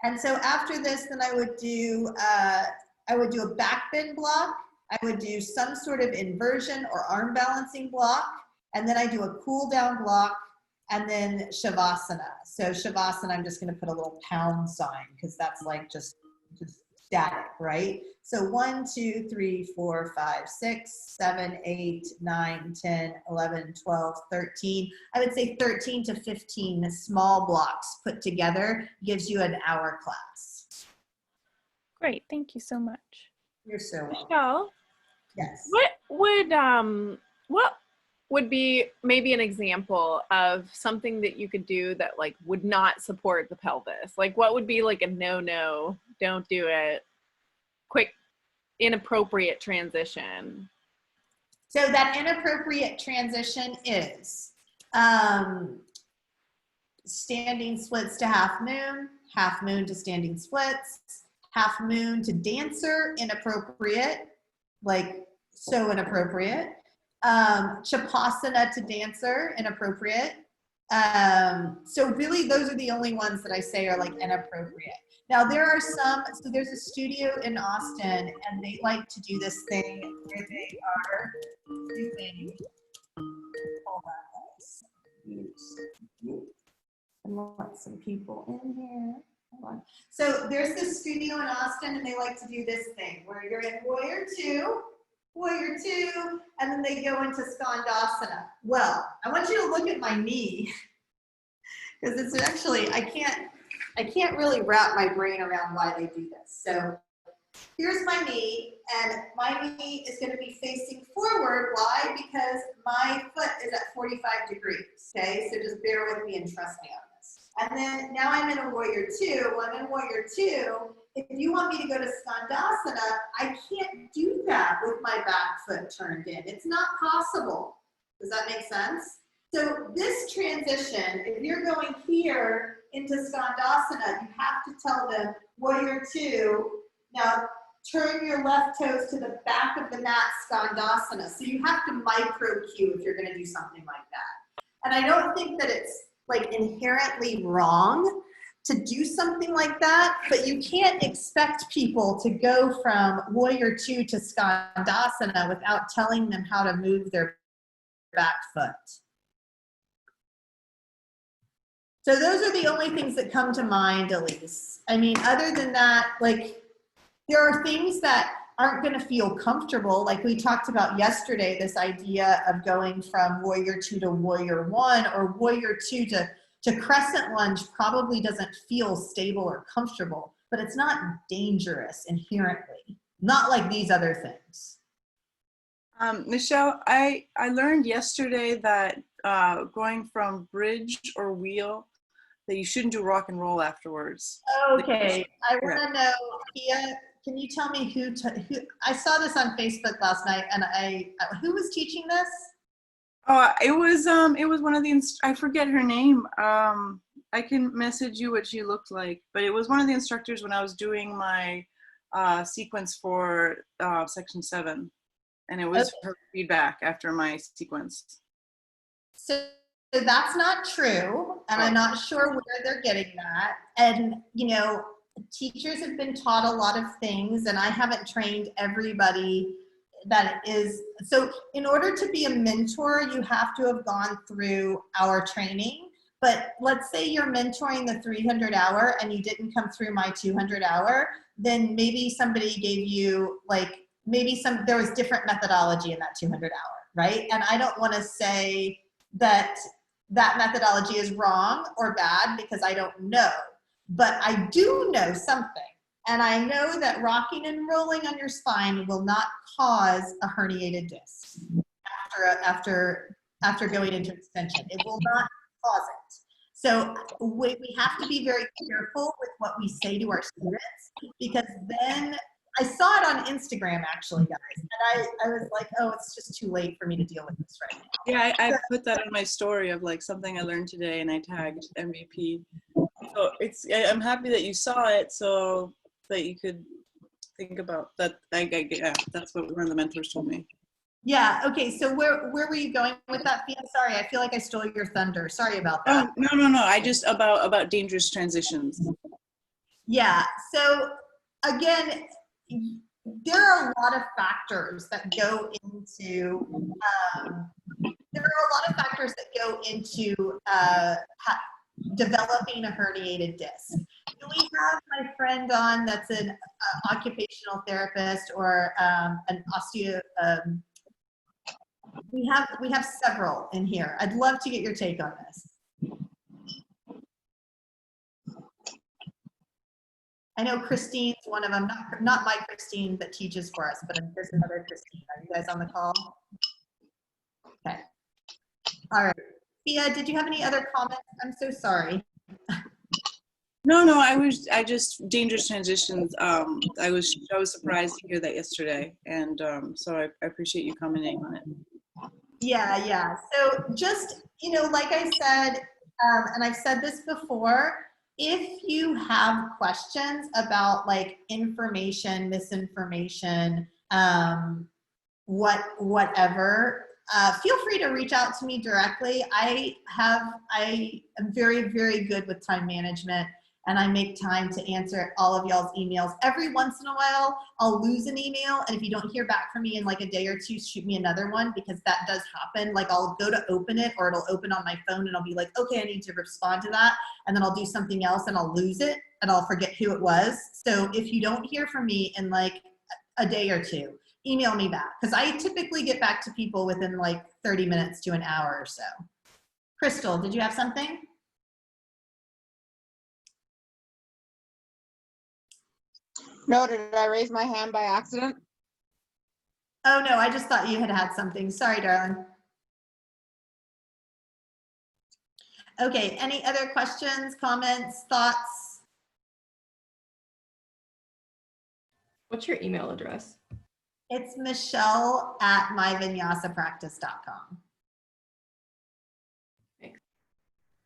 And so after this, then I would do a back bend block. I would do some sort of inversion or arm balancing block, and then I do a cool down block, and then Shavasana. So Shavasana, I'm just gonna put a little pound sign because that's like just static, right? So 1, 2, 3, 4, 5, 6, 7, 8, 9, 10, 11, 12, 13. I would say 13 to 15 small blocks put together gives you an hour class. Great, thank you so much. You're so welcome. Michelle, Yes. What would be maybe an example of something that you could do that like would not support the pelvis? Like what would be like a no, don't do it, quick, inappropriate transition? So that inappropriate transition is standing splits to half moon to standing splits, half moon to dancer, inappropriate, like so inappropriate. Chapasana to dancer, inappropriate. So really those are the only ones that I say are like inappropriate. Now there are some, so there's a studio in Austin and they like to do this thing where they are doing, hold on guys. And let some people in here. Hold on. So there's this studio in Austin and they like to do this thing where you're in warrior 2, and then they go into skandasana. Well, I want you to look at my knee because it's actually, I can't really wrap my brain around why they do this. So here's my knee, and my knee is going to be facing forward. Why? Because my foot is at 45 degrees, okay? So just bear with me and trust me on this. And then now I'm in a warrior 2. When I'm in warrior 2, if you want me to go to skandasana, I can't do that with my back foot turned in. It's not possible. Does that make sense? So this transition, if you're going here into skandasana, you have to tell them warrior 2, now turn your left toes to the back of the mat, skandasana. So you have to micro cue if you're gonna do something like that. And I don't think that it's like inherently wrong to do something like that, but you can't expect people to go from warrior 2 to skandasana without telling them how to move their back foot. So those are the only things that come to mind, Elise. I mean, other than that, like, there are things that aren't going to feel comfortable. Like we talked about yesterday, this idea of going from warrior 2 to warrior 1 or warrior 2 to crescent lunge probably doesn't feel stable or comfortable, but it's not dangerous inherently. Not like these other things. Michelle, I learned yesterday that going from bridge or wheel, that you shouldn't do rock and roll afterwards. Okay, I want to know, Pia, can you tell me who I saw this on Facebook last night, and who was teaching this? Oh, it was one of the, I forget her name. I can message you what she looked like, but it was one of the instructors when I was doing my sequence for section 7. And it was her feedback after my sequence. So So that's not true, and I'm not sure where they're getting that. And, you know, teachers have been taught a lot of things, and I haven't trained everybody that is. So in order to be a mentor, you have to have gone through our training. But let's say you're mentoring the 300 hour and you didn't come through my 200 hour, then maybe somebody gave you like, there was different methodology in that 200 hour, right? And I don't want to say that that methodology is wrong or bad because I don't know, but I do know something. And I know that rocking and rolling on your spine will not cause a herniated disc after going into extension. It will not cause it. So we have to be very careful with what we say to our students, because then I saw it on Instagram actually, guys, and I was like, oh, it's just too late for me to deal with this right now. Yeah, I put that on my story of like something I learned today, and I tagged MVP. So I'm happy that you saw it, so that you could think about that. Yeah, that's what one of the mentors told me. Yeah. Okay. So where were you going with that, Fia? Sorry, I feel like I stole your thunder. Sorry about that. Oh, no. I just about dangerous transitions. Yeah. So again, there are a lot of factors that go into. Developing a herniated disc. Do we have my friend on that's an occupational therapist or an osteo? We have several in here. I'd love to get your take on this. I know Christine's one of them, not my Christine that teaches for us, but there's another Christine. Are you guys on the call? Okay. All right. Fia, did you have any other comments? I'm so sorry. No, I just dangerous transitions. I was surprised to hear that yesterday, and so I appreciate you commenting on it. Yeah. So just, you know, like I said, and I've said this before, if you have questions about like information, misinformation, whatever, feel free to reach out to me directly. I am very, very good with time management, and I make time to answer all of y'all's emails. Every once in a while, I'll lose an email, and if you don't hear back from me in like a day or two, shoot me another one, because that does happen. Like I'll go to open it, or it'll open on my phone, and I'll be like, okay, I need to respond to that, and then I'll do something else, and I'll lose it, and I'll forget who it was. So if you don't hear from me in like a day or two, email me back, because I typically get back to people within like 30 minutes to an hour or so. Crystal, did you have something? No, did I raise my hand by accident? Oh no, I just thought you had something. Sorry, darling. Okay, any other questions, comments, thoughts? What's your email address? It's michelle@myvinyasapractice.com.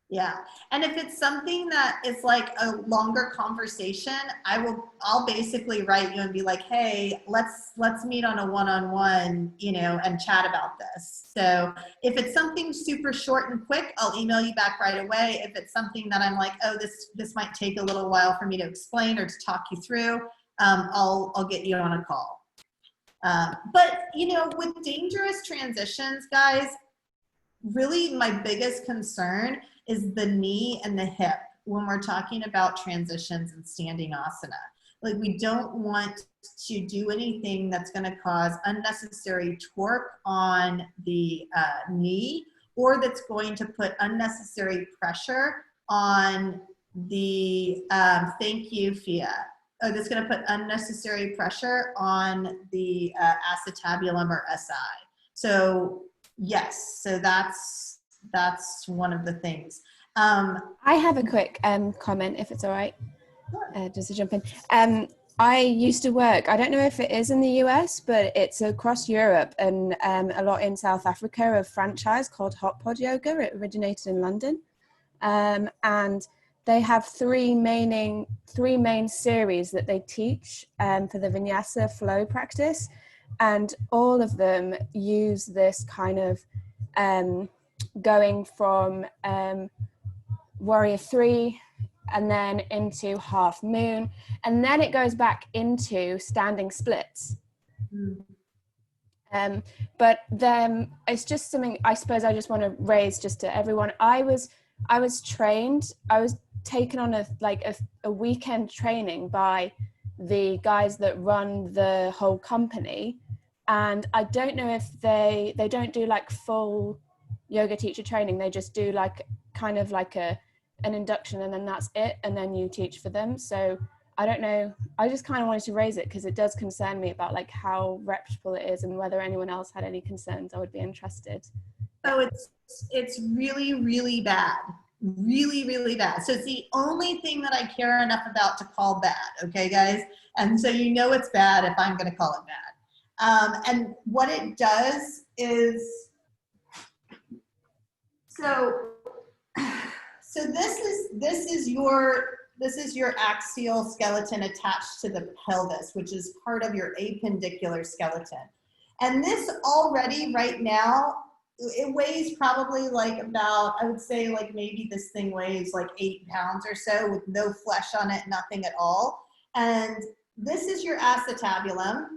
Yeah, and if it's something that is like a longer conversation, I'll basically write you and be like, hey, let's meet on a one-on-one, you know, and chat about this. So if it's something super short and quick, I'll email you back right away. If it's something that I'm like, oh, this might take a little while for me to explain or to talk you through, I'll get you on a call. But you know, with dangerous transitions, guys, really my biggest concern is the knee and the hip when we're talking about transitions and standing asana. Like, we don't want to do anything that's going to cause unnecessary torque on the knee, or that's going to put unnecessary pressure on the, thank you, Fia. Oh, that's going to put unnecessary pressure on the acetabulum or SI. So yes, so that's one of the things. I have a quick comment, if it's all right, just to jump in. I used to work, I don't know if it is in the US, but it's across Europe and a lot in South Africa, a franchise called Hot Pod Yoga. It originated in London. And they have three main series that they teach for the Vinyasa flow practice. And all of them use this kind of going from warrior 3 and then into half moon, and then it goes back into standing splits. But then it's just something I suppose I just want to raise just to everyone. I was trained, I was taken on a weekend training by the guys that run the whole company, and I don't know if they don't do like full yoga teacher training. They just do like kind of like an induction, and then that's it, and then you teach for them. So I don't know, I just kind of wanted to raise it because it does concern me about like how reputable it is, and whether anyone else had any concerns. I would be interested. So it's really, really bad. Really, really bad. So it's the only thing that I care enough about to call bad, okay, guys? And so you know it's bad if I'm going to call it bad. And what it does is, so this is your axial skeleton attached to the pelvis, which is part of your appendicular skeleton. And this already right now, it weighs probably like about, I would say like maybe this thing weighs like 8 pounds or so with no flesh on it, nothing at all. And this is your acetabulum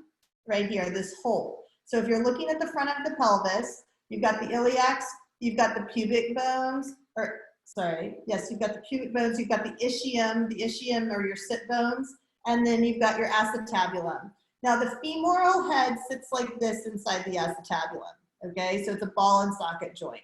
right here, this hole. So if you're looking at the front of the pelvis, you've got the iliacs, you've got the pubic bones, or sorry, yes, you've got the pubic bones, you've got the ischium or your sit bones, and then you've got your acetabulum. Now the femoral head sits like this inside the acetabulum. Okay, so it's a ball and socket joint.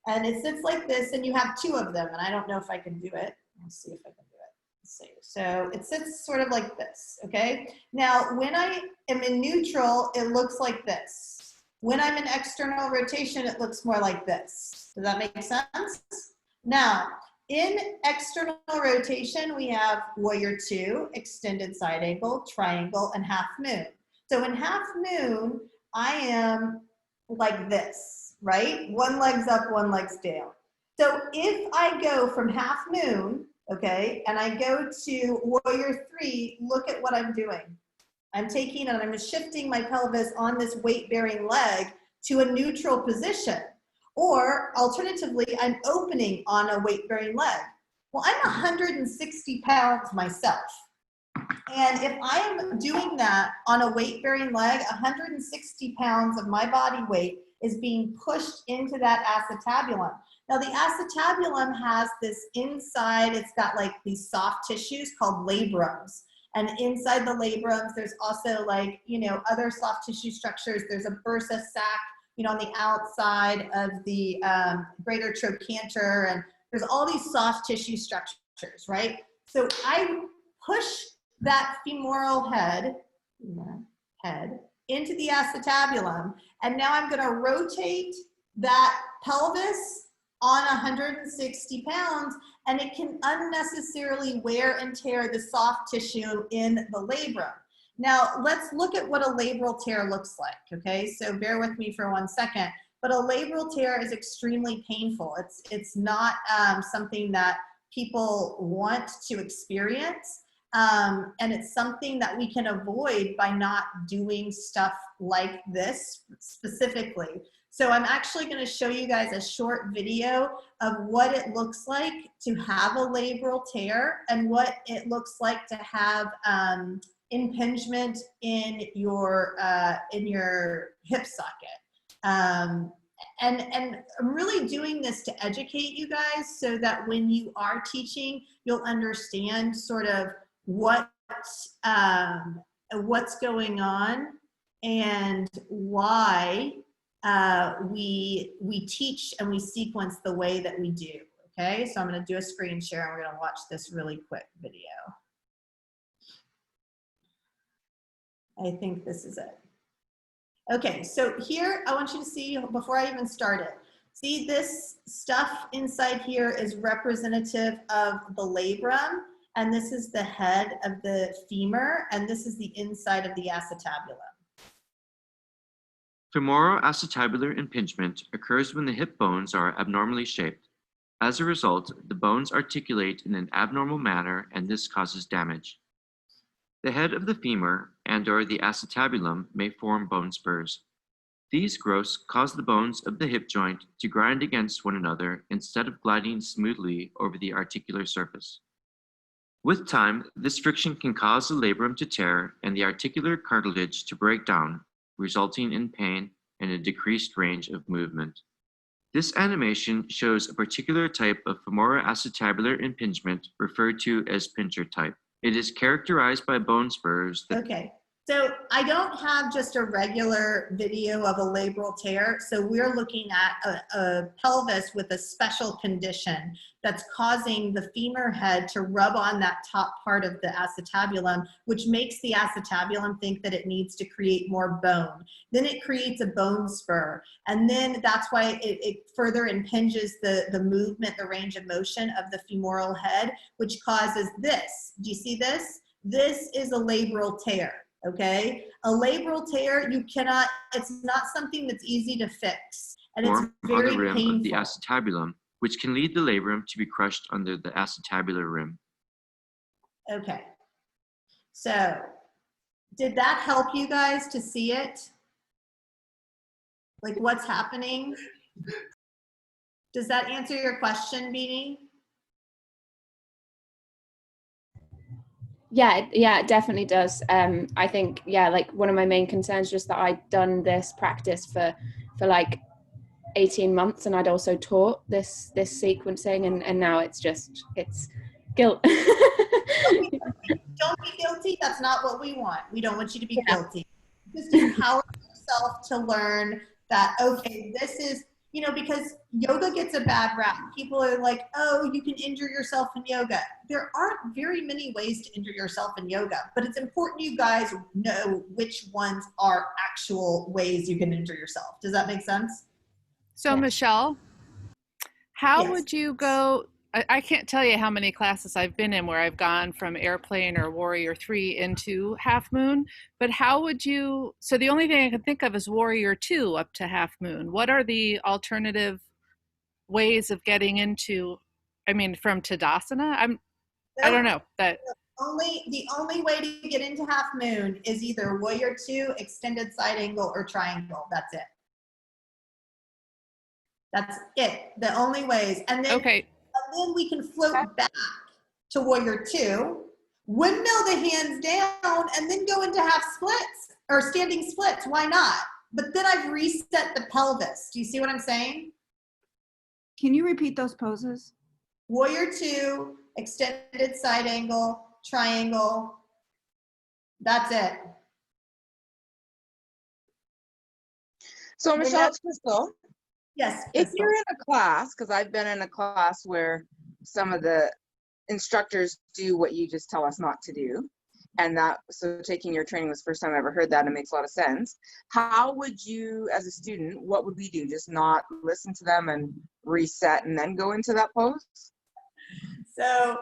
And it sits like this, and you have 2 of them, and I don't know if I can do it. Let's see if I can do it. Let's see. So it sits sort of like this, okay? Now, when I am in neutral, it looks like this. When I'm in external rotation, it looks more like this. Does that make sense? Now, in external rotation, we have warrior 2, extended side angle, triangle, and half moon. So in half moon, I am like this, right? One leg's up, one leg's down. So if I go from half moon, okay, and I go to warrior 3, look at what I'm doing. I'm taking and I'm shifting my pelvis on this weight-bearing leg to a neutral position. Or alternatively, I'm opening on a weight-bearing leg. Well, I'm 160 pounds myself. And if I am doing that on a weight-bearing leg, 160 pounds of my body weight is being pushed into that acetabulum. Now the acetabulum has this inside, it's got like these soft tissues called labrums. And inside the labrums, there's also like, you know, other soft tissue structures. There's a bursa sac, you know, on the outside of the greater trochanter, and there's all these soft tissue structures, right? So I push that femoral head into the acetabulum, and now I'm going to rotate that pelvis on 160 pounds, and it can unnecessarily wear and tear the soft tissue in the labrum. Now let's look at what a labral tear looks like, okay? So bear with me for 1 second, but a labral tear is extremely painful. It's not something that people want to experience. And it's something that we can avoid by not doing stuff like this specifically. So I'm actually going to show you guys a short video of what it looks like to have a labral tear and what it looks like to have impingement in your hip socket. And I'm really doing this to educate you guys so that when you are teaching, you'll understand sort of what's going on and why we teach and we sequence the way that we do. Okay, so I'm going to do a screen share and we're going to watch this really quick video. I think this is it. Okay, so here I want you to see, before I even start it, see this stuff inside here is representative of the labrum, and this is the head of the femur, and this is the inside of the acetabulum. Femoral acetabular impingement occurs when the hip bones are abnormally shaped. As a result, the bones articulate in an abnormal manner, and this causes damage. The head of the femur and/or the acetabulum may form bone spurs. These growths cause the bones of the hip joint to grind against one another instead of gliding smoothly over the articular surface. With time, this friction can cause the labrum to tear and the articular cartilage to break down, resulting in pain and a decreased range of movement. This animation shows a particular type of femoroacetabular impingement referred to as pincher type. It is characterized by bone spurs that Okay, so I don't have just a regular video of a labral tear. So we're looking at a pelvis with a special condition that's causing the femur head to rub on that top part of the acetabulum, which makes the acetabulum think that it needs to create more bone. Then it creates a bone spur. And then that's why it further impinges the movement, the range of motion of the femoral head, which causes this. Do you see this? This is a labral tear. Okay, a labral tear, it's not something that's easy to fix, and it's very on the rim painful. of the acetabulum, which can lead the labrum to be crushed under the acetabular rim. Okay, so did that help you guys to see it? Like what's happening? Does that answer your question, Beanie? Yeah, it definitely does. I think, yeah, like one of my main concerns just that I'd done this practice for like 18 months, and I'd also taught this sequencing, and now it's guilt. Don't be guilty. That's not what we want. We don't want you to be guilty. Just empower yourself to learn that, okay, this is, because yoga gets a bad rap. People are like, oh, you can injure yourself in yoga. There aren't very many ways to injure yourself in yoga, but it's important you guys know which ones are actual ways you can injure yourself. Does that make sense? So, Michelle, how Yes. would you go? I can't tell you how many classes I've been in where I've gone from Airplane or Warrior 3 into Half Moon, but how would you, so the only thing I can think of is Warrior 2 up to Half Moon. What are the alternative ways of getting into, from Tadasana? I don't know. The only way to get into Half Moon is either Warrior 2, extended side angle, or triangle. That's it. That's it. The only ways. And then, okay. And then we can float back to Warrior 2, windmill the hands down, and then go into half splits or standing splits. Why not? But then I've reset the pelvis. Do you see what I'm saying? Can you repeat those poses? Warrior 2, extended side angle, triangle. That's it. So Michelle, Crystal, yes, if you're in a class, because I've been in a class where some of the instructors do what you just tell us not to do, and so taking your training was the first time I ever heard that, and it makes a lot of sense. How would you, as a student, what would we do? Just not listen to them and reset and then go into that pose? So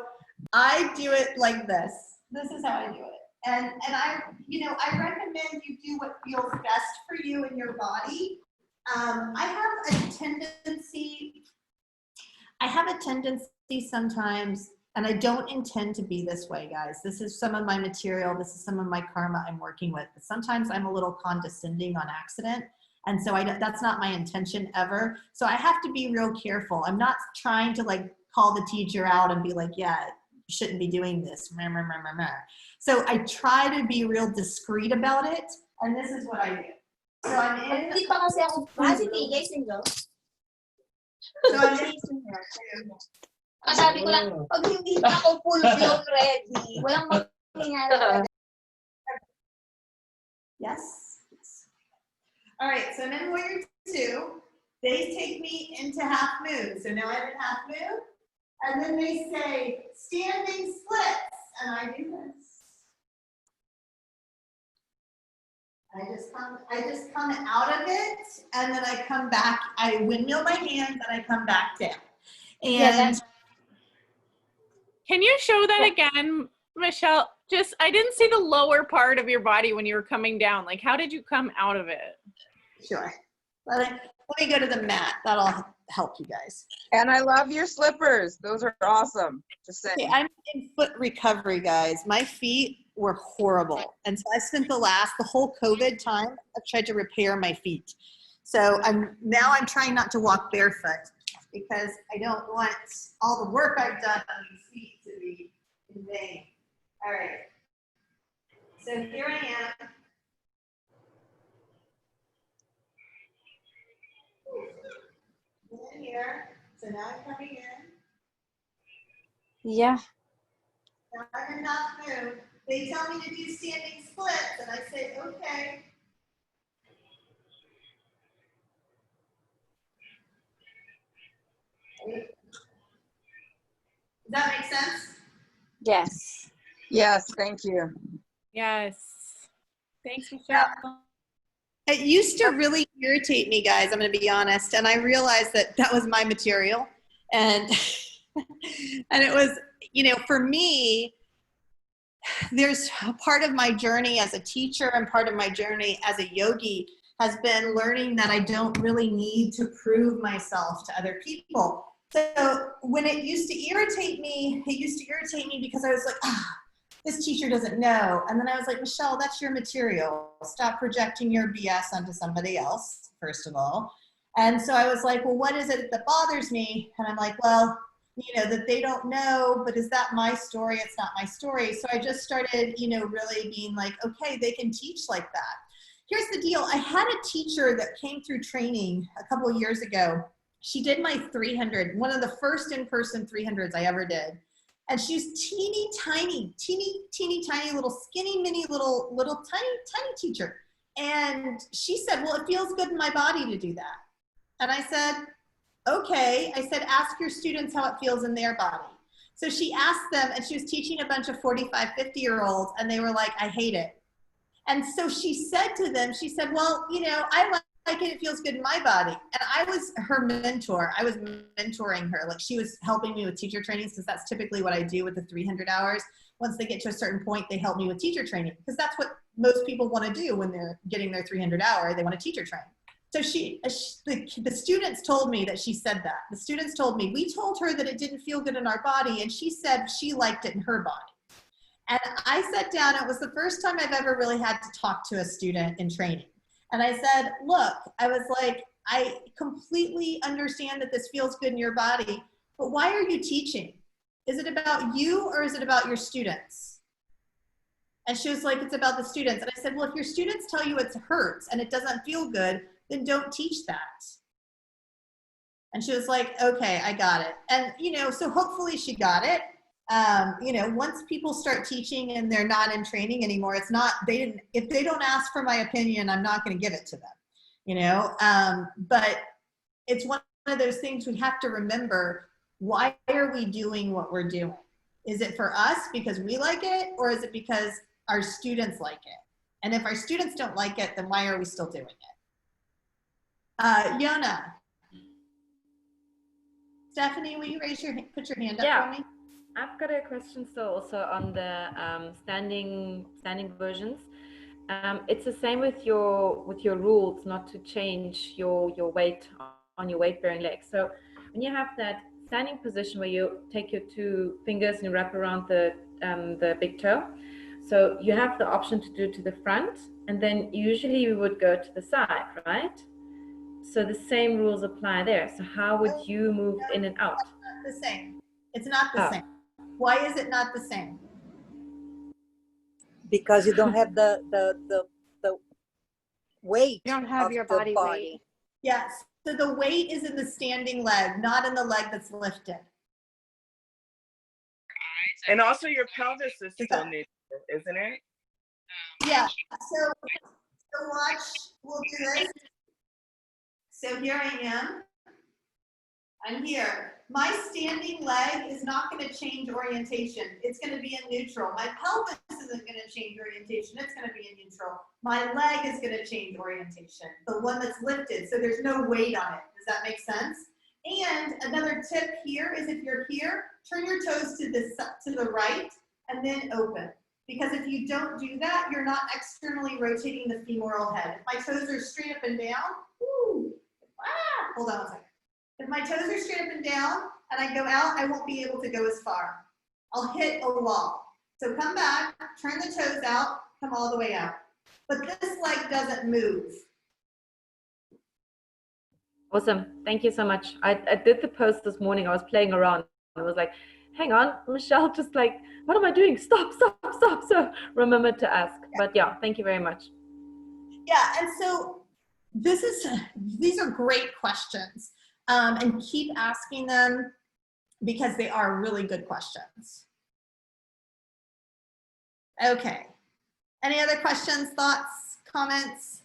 I do it like this. This is how I do it. And I recommend you do what feels best for you and your body. I have a tendency sometimes, and I don't intend to be this way, guys. This is some of my material. This is some of my karma I'm working with. But sometimes I'm a little condescending on accident. And so that's not my intention ever. So I have to be real careful. I'm not trying to call the teacher out and be like, yeah, you shouldn't be doing this. So I try to be real discreet about it. And this is what I do. So I'm in. So I'm in. Sabi ko lang, pag hindi pa ako full blown ready, walang mangyayari. Yes. All right, so I'm in Warrior 2. They take me into Half Moon. So now I'm in Half Moon. And then they say, standing splits. And I do this. I just come out of it, and then I come back. I windmill my hands, and I come back down. And can you show that again, Michelle? I didn't see the lower part of your body when you were coming down. Like, how did you come out of it? Sure. Let me go to the mat. That'll help you guys. And I love your slippers. Those are awesome. Just saying. Okay, I'm in foot recovery, guys. My feet were horrible. And so I spent the whole COVID time, I've tried to repair my feet. So I'm trying not to walk barefoot because I don't want all the work I've done on these feet to be in vain. All right. So here I am. In here. So now I'm coming in. Yeah. Now I'm in half moon. They tell me to do standing splits, and I say, okay. Does that make sense? Yes. Yes, thank you. Yes. Thanks, Michelle. It used to really irritate me, guys, I'm going to be honest. And I realized that that was my material. And, and it was, you know, for me, there's a part of my journey as a teacher and part of my journey as a yogi has been learning that I don't really need to prove myself to other people. So when it used to irritate me because I was like, this teacher doesn't know. And then I was like, Michelle, that's your material. Stop projecting your BS onto somebody else, first of all. And so I was like, well, what is it that bothers me? And I'm like, well, you know, that they don't know, but is that my story? It's not my story. So I just started, you know, really being like, okay, they can teach like that. Here's the deal. I had a teacher that came through training a couple of years ago. She did my 300, one of the first in-person 300s I ever did. And she's teeny tiny little skinny mini little tiny teacher. And she said, well, it feels good in my body to do that. And I said, okay. I said, ask your students how it feels in their body. So she asked them, and she was teaching a bunch of 45, 50-year-olds, and they were like, I hate it. And so she said to them, she said, well, you know, I like it, it feels good in my body. And I was her mentor. I was mentoring her. Like, she was helping me with teacher trainings, because that's typically what I do with the 300 hours. Once they get to a certain point, they help me with teacher training, because that's what most people want to do when they're getting their 300 hour. They want to teacher train. So the students told me that she said that. The students told me, we told her that it didn't feel good in our body, and she said she liked it in her body. And I sat down. It was the first time I've ever really had to talk to a student in training. And I said, look, I was like, I completely understand that this feels good in your body, but why are you teaching? Is it about you, or is it about your students? And she was like, it's about the students. And I said, well, if your students tell you it hurts and it doesn't feel good, then don't teach that. And she was like, okay, I got it. And, you know, so hopefully she got it. You know, once people start teaching and they're not in training anymore, it's not, if they don't ask for my opinion, I'm not going to give it to them, you know? But it's one of those things we have to remember. Why are we doing what we're doing? Is it for us because we like it, or is it because our students like it? And if our students don't like it, then why are we still doing it? Yona. Stephanie, will you put your hand up for me? I've got a question still also on the standing versions. It's the same with your rules not to change your weight on your weight bearing leg. So when you have that standing position where you take your two fingers and you wrap around the big toe, so you have the option to do to the front, and then usually you would go to the side, right? So the same rules apply there. So how would you move in and out? The same. It's not the same. Why is it not the same? Because you don't have the weight. You don't have of your the body weight. Yes. So the weight is in the standing leg, not in the leg that's lifted. And also your pelvis is still neutral, isn't it? Yeah. So watch, we'll do this. So here I am. I'm here. My standing leg is not going to change orientation. It's going to be in neutral. My pelvis isn't going to change orientation. It's going to be in neutral. My leg is going to change orientation, the one that's lifted. So there's no weight on it. Does that make sense? And another tip here is, if you're here, turn your toes to the right and then open. Because if you don't do that, you're not externally rotating the femoral head. If my toes are straight up and down, hold on a second. If my toes are straight up and down and I go out, I won't be able to go as far. I'll hit a wall. So come back, turn the toes out, come all the way out. But this leg doesn't move. Awesome. Thank you so much. I did the post this morning. I was playing around. I was like, hang on, Michelle, just like, what am I doing? Stop, stop, stop. So remember to ask. But yeah, thank you very much. Yeah, and so these are great questions. And keep asking them because they are really good questions. Okay. Any other questions, thoughts, comments?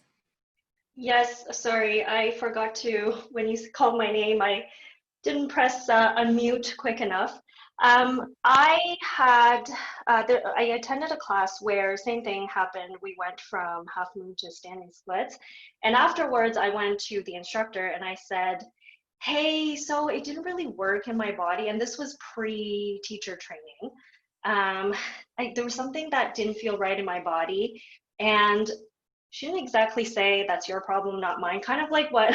Yes, sorry, I forgot to, when you called my name, I didn't press unmute quick enough. I attended a class where same thing happened. We went from half moon to standing splits. And afterwards, I went to the instructor and I said, hey, so it didn't really work in my body. And this was pre-teacher training. There was something that didn't feel right in my body. And she didn't exactly say that's your problem, not mine. Kind of like what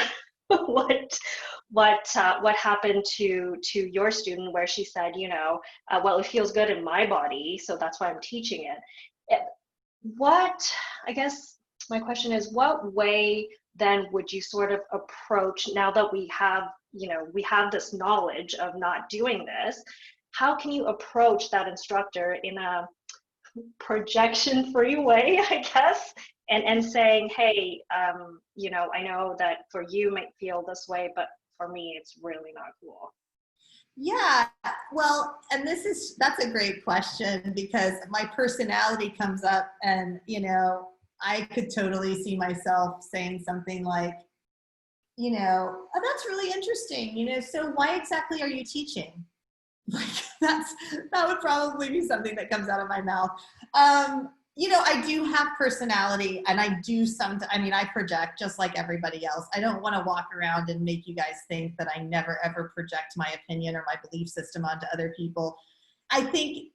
what happened to your student, where she said, you know, well, it feels good in my body, so that's why I'm teaching it. What, I guess my question is, what way then would you sort of approach, now that we have, you know, we have this knowledge of not doing this, how can you approach that instructor in a projection-free way, I guess, and saying, hey, you know, I know that for you might feel this way, but for me, it's really not cool. Yeah, well, and that's a great question, because my personality comes up and, you know, I could totally see myself saying something like, you know, oh, that's really interesting, you know, so why exactly are you teaching? Like that would probably be something that comes out of my mouth. You know, I do have personality, and I do I mean, I project just like everybody else. I don't want to walk around and make you guys think that I never ever project my opinion or my belief system onto other people. I think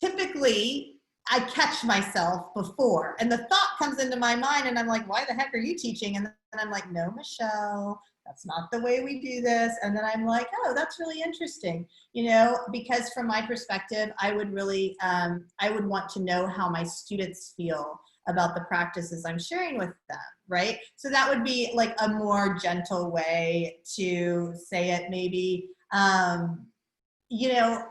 typically I catch myself before, and the thought comes into my mind, and I'm like, why the heck are you teaching? And then I'm like, no, Michelle, that's not the way we do this. And then I'm like, oh, that's really interesting, you know, because from my perspective, I would really, I would want to know how my students feel about the practices I'm sharing with them, right? So that would be like a more gentle way to say it, maybe. You know,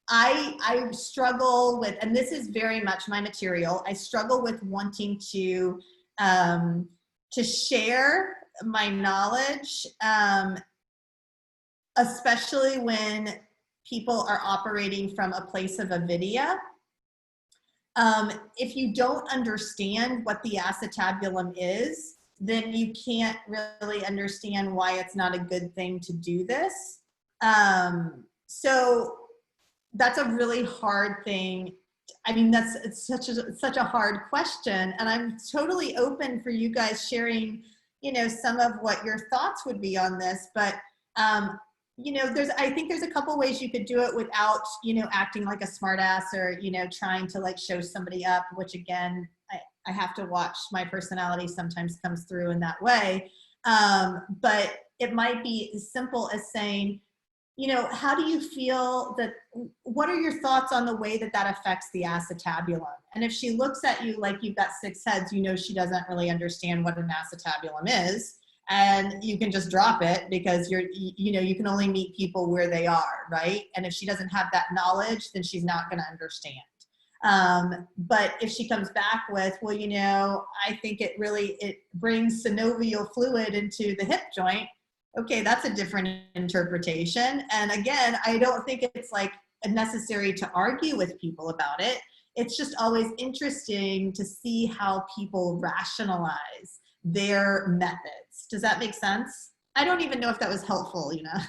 I struggle with, and this is very much my material, I struggle with wanting to share my knowledge, especially when people are operating from a place of avidya. If you don't understand what the acetabulum is, then you can't really understand why it's not a good thing to do this. So that's a really hard thing. I mean, it's such a hard question, and I'm totally open for you guys sharing, you know, some of what your thoughts would be on this. But you know, I think there's a couple ways you could do it without, you know, acting like a smartass or, you know, trying to like show somebody up, which again, I have to watch. My personality sometimes comes through in that way. But it might be as simple as saying, you know, how do you feel that, what are your thoughts on the way that that affects the acetabulum? And if she looks at you like you've got 6 heads, you know she doesn't really understand what an acetabulum is, and you can just drop it, because you know, you can only meet people where they are, right? And if she doesn't have that knowledge, then she's not going to understand. But if she comes back with, well, you know, I think it brings synovial fluid into the hip joint. Okay, that's a different interpretation. And again, I don't think it's like necessary to argue with people about it. It's just always interesting to see how people rationalize their methods. Does that make sense? I don't even know if that was helpful, you know.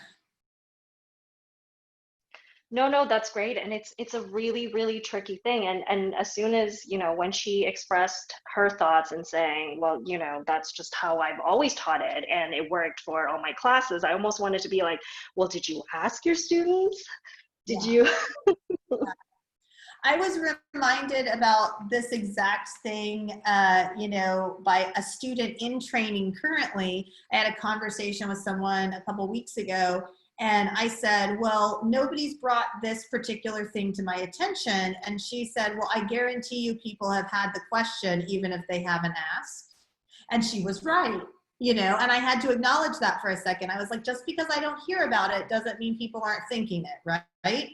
No, that's great. And it's a really, really tricky thing. And as soon as, you know, when she expressed her thoughts and saying, well, you know, that's just how I've always taught it, and it worked for all my classes, I almost wanted to be like, well, did you ask your students? Did you? I was reminded about this exact thing, you know, by a student in training currently. I had a conversation with someone a couple weeks ago, and I said, well, nobody's brought this particular thing to my attention. And she said, well, I guarantee you people have had the question even if they haven't asked. And she was right. you know, and I had to acknowledge that for a second. I was like, just because I don't hear about it doesn't mean people aren't thinking it, right?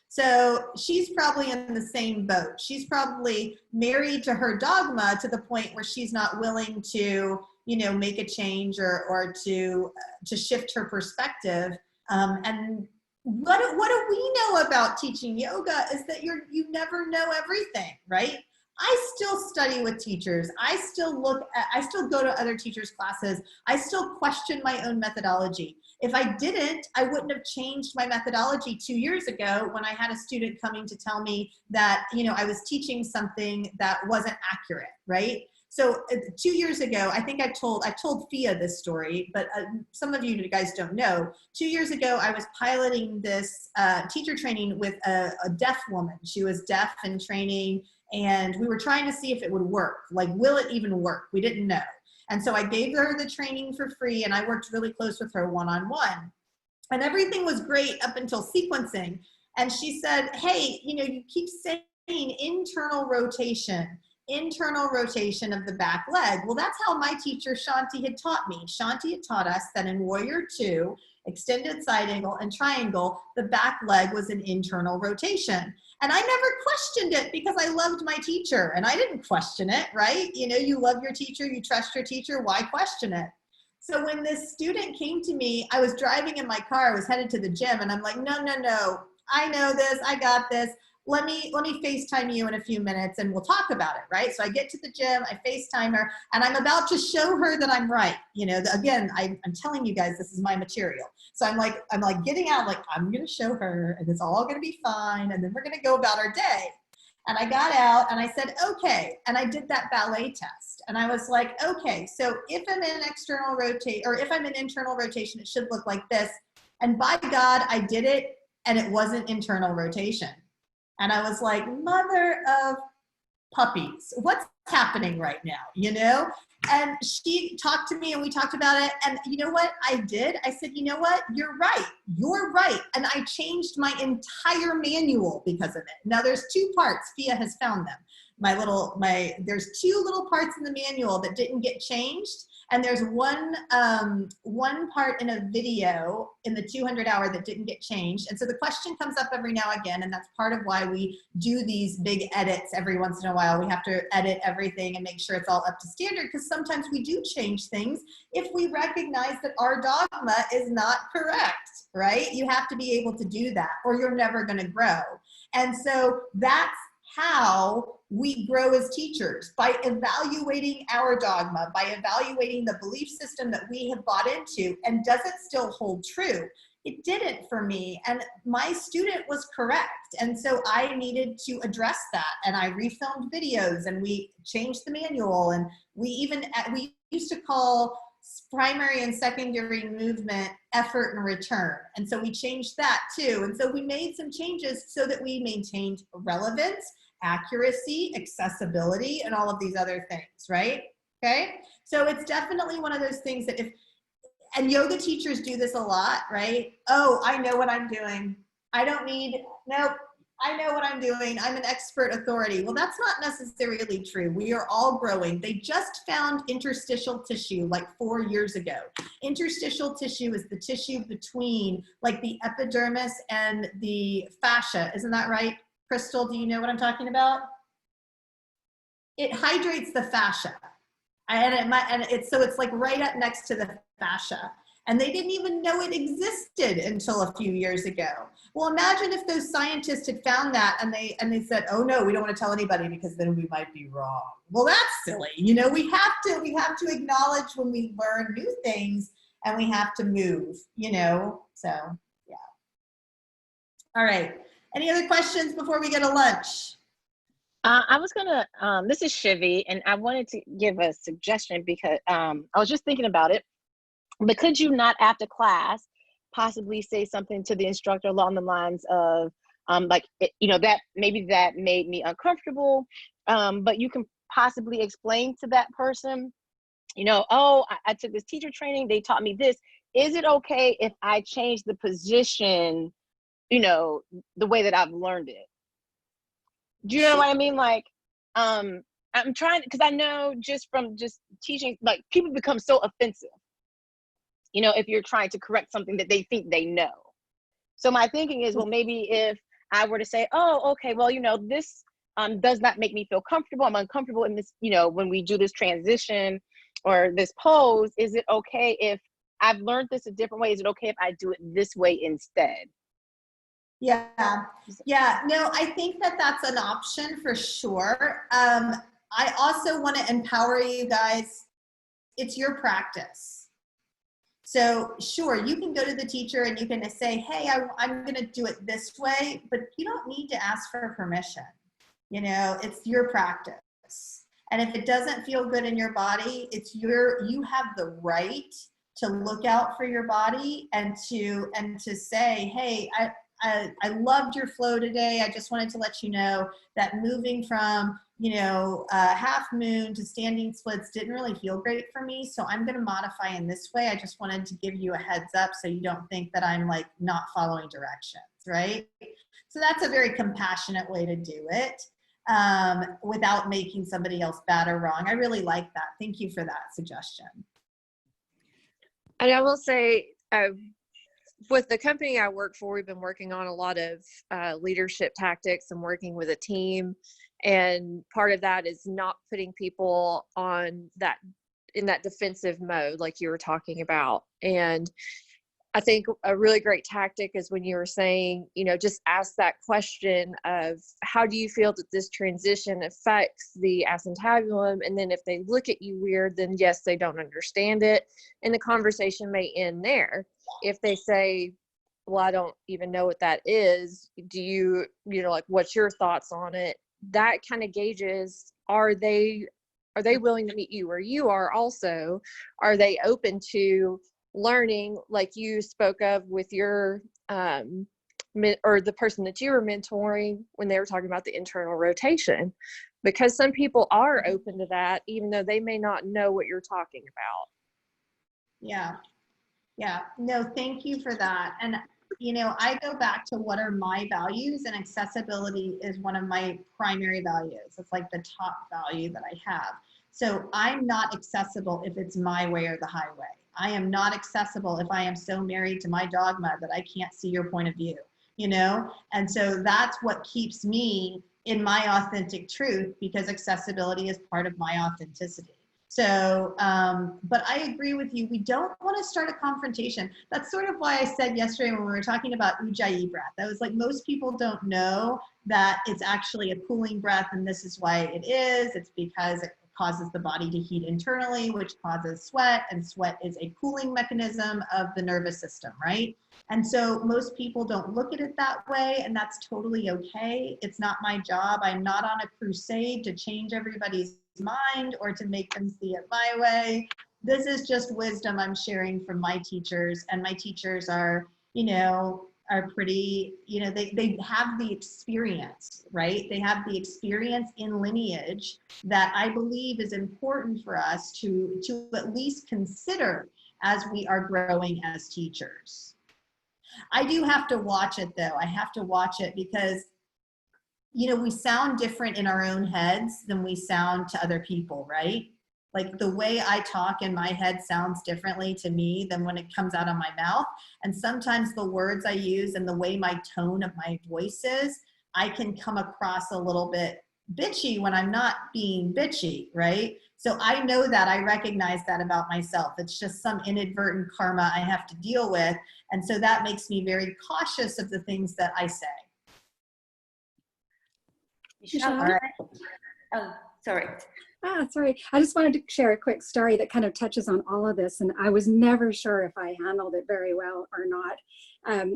So she's probably in the same boat. She's probably married to her dogma to the point where she's not willing to, you know, make a change or to shift her perspective. And what do we know about teaching yoga is that you never know everything, right? I still study with teachers. I still go to other teachers' classes. I still question my own methodology. If I didn't, I wouldn't have changed my methodology 2 years ago when I had a student coming to tell me that, you know, I was teaching something that wasn't accurate, right? So 2 years ago, I think I've told Fia this story, but some of you guys don't know. 2 years ago, I was piloting this teacher training with a deaf woman. She was deaf and training, and we were trying to see if it would work. Like, will it even work? We didn't know. And so I gave her the training for free, and I worked really close with her one-on-one. And everything was great up until sequencing. And she said, hey, you know, you keep saying internal rotation of the back leg. Well, that's how my teacher Shanti had taught me. Shanti had taught us that in Warrior 2, extended side angle and triangle, the back leg was an internal rotation. And I never questioned it because I loved my teacher and I didn't question it, right? You know, you love your teacher, you trust your teacher, why question it? So when this student came to me, I was driving in my car, I was headed to the gym, and I'm like, no, I know this, I got this. Let me FaceTime you in a few minutes and we'll talk about it, right? So I get to the gym, I FaceTime her, and I'm about to show her that I'm right. You know, again, I'm telling you guys, this is my material. So I'm like getting out, like, I'm gonna show her and it's all gonna be fine, and then we're gonna go about our day. And I got out and I said, okay. And I did that ballet test. And I was like, okay, so if I'm in external rotate, or if I'm in internal rotation, it should look like this. And by God, I did it, and it wasn't internal rotation. And I was like, mother of puppies, what's happening right now, you know? And she talked to me and we talked about it. And you know what I did? I said, you know what? You're right. And I changed my entire manual because of it. Now there's 2 parts. Fia has found them. There's 2 little parts in the manual that didn't get changed. And there's one part in a video in the 200 hour that didn't get changed. And so the question comes up every now and again, and that's part of why we do these big edits every once in a while. We have to edit everything and make sure it's all up to standard, because sometimes we do change things if we recognize that our dogma is not correct, right? You have to be able to do that or you're never gonna grow. And so that's how we grow as teachers, by evaluating our dogma, by evaluating the belief system that we have bought into, and does it still hold true? It didn't for me, and my student was correct, and so I needed to address that, and I refilmed videos, and we changed the manual, and we used to call primary and secondary movement effort and return, and so we changed that too, and so we made some changes so that we maintained relevance, accuracy, accessibility, and all of these other things, right? Okay, so it's definitely one of those things that and yoga teachers do this a lot, right? Oh, I know what I'm doing. I know what I'm doing. I'm an expert authority. Well, that's not necessarily true. We are all growing. They just found interstitial tissue like 4 years ago. Interstitial tissue is the tissue between like the epidermis and the fascia. Isn't that right? Crystal, do you know what I'm talking about? It hydrates the fascia. So it's like right up next to the fascia. And they didn't even know it existed until a few years ago. Well, imagine if those scientists had found that and they said, oh no, we don't want to tell anybody because then we might be wrong. Well, that's silly. You know, we have to acknowledge when we learn new things, and we have to move, you know, so yeah. All right. Any other questions before we go to lunch? I was gonna, this is Shivi, and I wanted to give a suggestion because I was just thinking about it. But could you not, after class, possibly say something to the instructor along the lines of, you know, that maybe that made me uncomfortable, but you can possibly explain to that person, you know, oh, I took this teacher training, they taught me this. Is it okay if I change the position, you know, the way that I've learned it? Do you know what I mean? Like, I I'm trying, because I know just from just teaching, like people become so offensive, you know, if you're trying to correct something that they think they know. So my thinking is, well, maybe if I were to say, oh, okay, well, you know, this does not make me feel comfortable. I'm uncomfortable in this, you know, when we do this transition or this pose, is it okay if I've learned this a different way? Is it okay if I do it this way instead? Yeah, no, I think that that's an option for sure. I also want to empower you guys. It's your practice. So sure, you can go to the teacher and you can say, hey, I'm going to do it this way, but you don't need to ask for permission. You know, it's your practice. And if it doesn't feel good in your body, you have the right to look out for your body and to say, hey, I loved your flow today. I just wanted to let you know that moving from, you know, half moon to standing splits didn't really feel great for me. So I'm going to modify in this way. I just wanted to give you a heads up so you don't think that I'm like not following directions, right? So that's a very compassionate way to do it without making somebody else bad or wrong. I really like that. Thank you for that suggestion. And I will say, with the company I work for, we've been working on a lot of leadership tactics and working with a team. And part of that is not putting people in that defensive mode, like you were talking about. And I think a really great tactic is when you were saying, you know, just ask that question of how do you feel that this transition affects the acetabulum? And then if they look at you weird, then yes, they don't understand it. And the conversation may end there. If they say, well, I don't even know what that is. Do you know, like, what's your thoughts on it? That kind of gauges, are they willing to meet you where you are also? Are they open to learning, like you spoke of with your or the person that you were mentoring when they were talking about the internal rotation? Because some people are open to that, even though they may not know what you're talking about. Yeah, no, thank you for that. And, you know, I go back to what are my values, and accessibility is one of my primary values. It's like the top value that I have. So I'm not accessible if it's my way or the highway. I am not accessible if I am so married to my dogma that I can't see your point of view, you know? And so that's what keeps me in my authentic truth, because accessibility is part of my authenticity. So, but I agree with you. We don't want to start a confrontation. That's sort of why I said yesterday when we were talking about Ujjayi breath, I was like, most people don't know that it's actually a cooling breath, and this is why it is. It's because it causes the body to heat internally, which causes sweat, and sweat is a cooling mechanism of the nervous system, right? And so most people don't look at it that way, and that's totally okay. It's not my job. I'm not on a crusade to change everybody's mind or to make them see it my way. This is just wisdom I'm sharing from my teachers, and my teachers are, you know, are pretty, you know, they have the experience, right? They have the experience in lineage that I believe is important for us to at least consider as we are growing as teachers. I do have to watch it though. I have to watch it because, you know, we sound different in our own heads than we sound to other people, right? Like the way I talk in my head sounds differently to me than when it comes out of my mouth. And sometimes the words I use and the way my tone of my voice is, I can come across a little bit bitchy when I'm not being bitchy, right? So I know that, I recognize that about myself. It's just some inadvertent karma I have to deal with. And so that makes me very cautious of the things that I say. Michelle, oh, sorry. Sorry. I just wanted to share a quick story that kind of touches on all of this, and I was never sure if I handled it very well or not.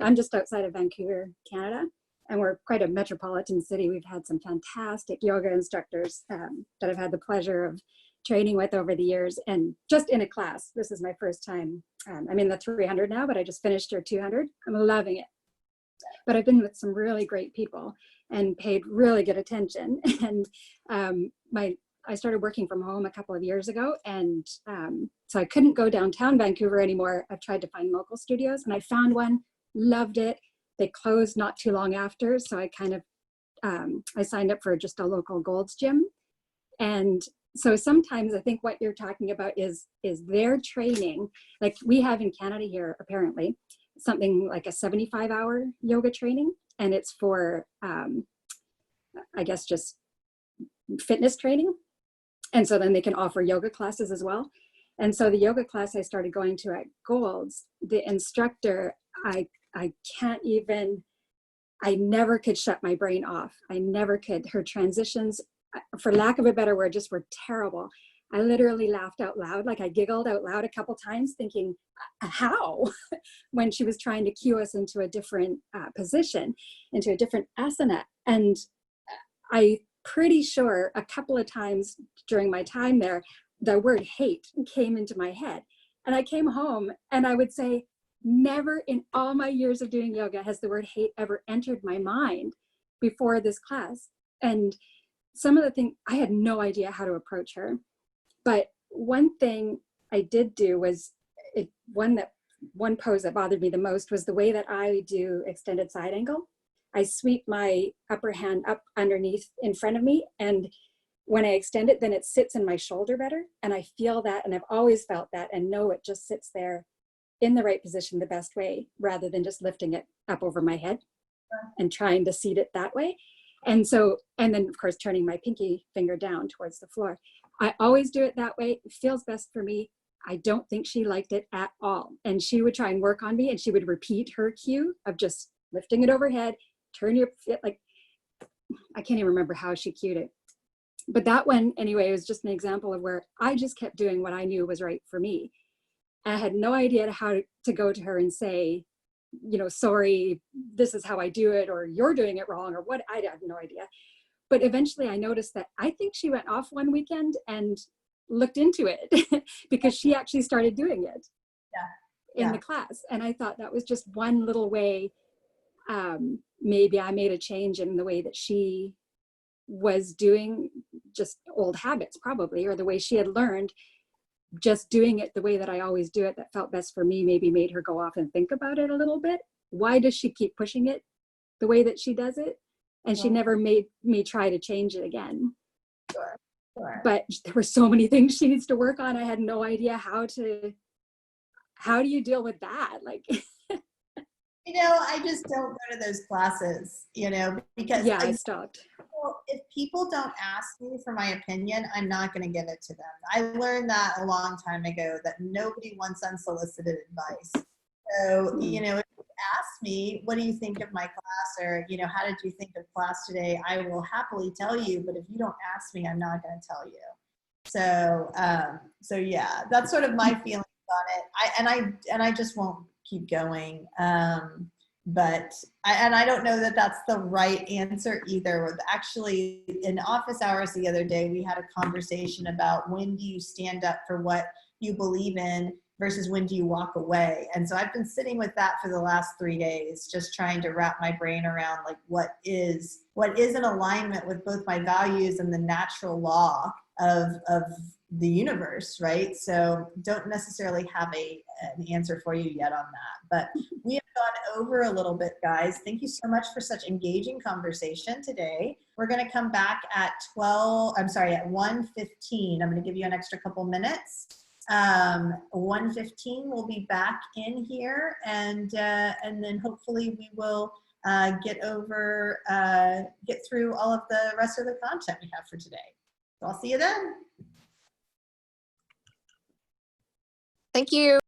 I'm just outside of Vancouver, Canada, and we're quite a metropolitan city. We've had some fantastic yoga instructors that I've had the pleasure of training with over the years, and just in a class. This is my first time. I'm in the 300 now, but I just finished your 200. I'm loving it. But I've been with some really great people and paid really good attention. And I started working from home a couple of years ago, and so I couldn't go downtown Vancouver anymore. I've tried to find local studios, and I found one, loved it. They closed not too long after, so I kind of I signed up for just a local Gold's Gym, And so sometimes I think what you're talking about is their training. Like we have in Canada here, apparently, something like a 75-hour yoga training. And it's for, I guess, just fitness training. And so then they can offer yoga classes as well. And so the yoga class I started going to at Gold's, the instructor, I can't even, I never could shut my brain off. I never could. Her transitions, for lack of a better word, just were terrible. I literally laughed out loud. Like I giggled out loud a couple times thinking, how? When she was trying to cue us into a different position, into a different asana. And I'm pretty sure a couple of times during my time there, the word hate came into my head. And I came home and I would say, never in all my years of doing yoga has the word hate ever entered my mind before this class. And some of the things, I had no idea how to approach her. But one thing I did do was, one pose that bothered me the most was the way that I do extended side angle. I sweep my upper hand up underneath in front of me, and when I extend it, then it sits in my shoulder better. And I feel that, and I've always felt that, and know it just sits there in the right position the best way, rather than just lifting it up over my head and trying to seat it that way. And so, and then of course, turning my pinky finger down towards the floor. I always do it that way. It feels best for me. I don't think she liked it at all. And she would try and work on me, and she would repeat her cue of just lifting it overhead, turn your foot, like, I can't even remember how she cued it. But that one, anyway, was just an example of where I just kept doing what I knew was right for me. I had no idea how to go to her and say, you know, sorry, this is how I do it, or you're doing it wrong, or what, I have no idea. But eventually I noticed that I think she went off one weekend and looked into it because she actually started doing it in the class. And I thought that was just one little way, maybe I made a change in the way that she was doing, just old habits probably, or the way she had learned. Just doing it the way that I always do it, that felt best for me, maybe made her go off and think about it a little bit. Why does she keep pushing it the way that she does it? And she never made me try to change it again. Sure. But there were so many things she needs to work on. I had no idea how do you deal with that? Like, you know, I just don't go to those classes, you know, because I stopped. If people don't ask me for my opinion, I'm not going to give it to them. I learned that a long time ago, that nobody wants unsolicited advice. So, you know, if you ask me, what do you think of my class? Or, you know, how did you think of class today? I will happily tell you, but if you don't ask me, I'm not going to tell you. So, so yeah, that's sort of my feelings on it. And I just won't keep going. But I don't know that that's the right answer either. Actually, in office hours the other day, we had a conversation about when do you stand up for what you believe in versus when do you walk away. And so I've been sitting with that for the last 3 days, just trying to wrap my brain around like what is in alignment with both my values and the natural law of the universe, right? So don't necessarily have an answer for you yet on that, but we have gone over a little bit, guys. Thank you so much for such engaging conversation today. We're going to come back at 1:15. I'm going to give you an extra couple minutes. 1:15 we'll be back in here, and then hopefully we will get through all of the rest of the content we have for today. So I'll see you then. Thank you.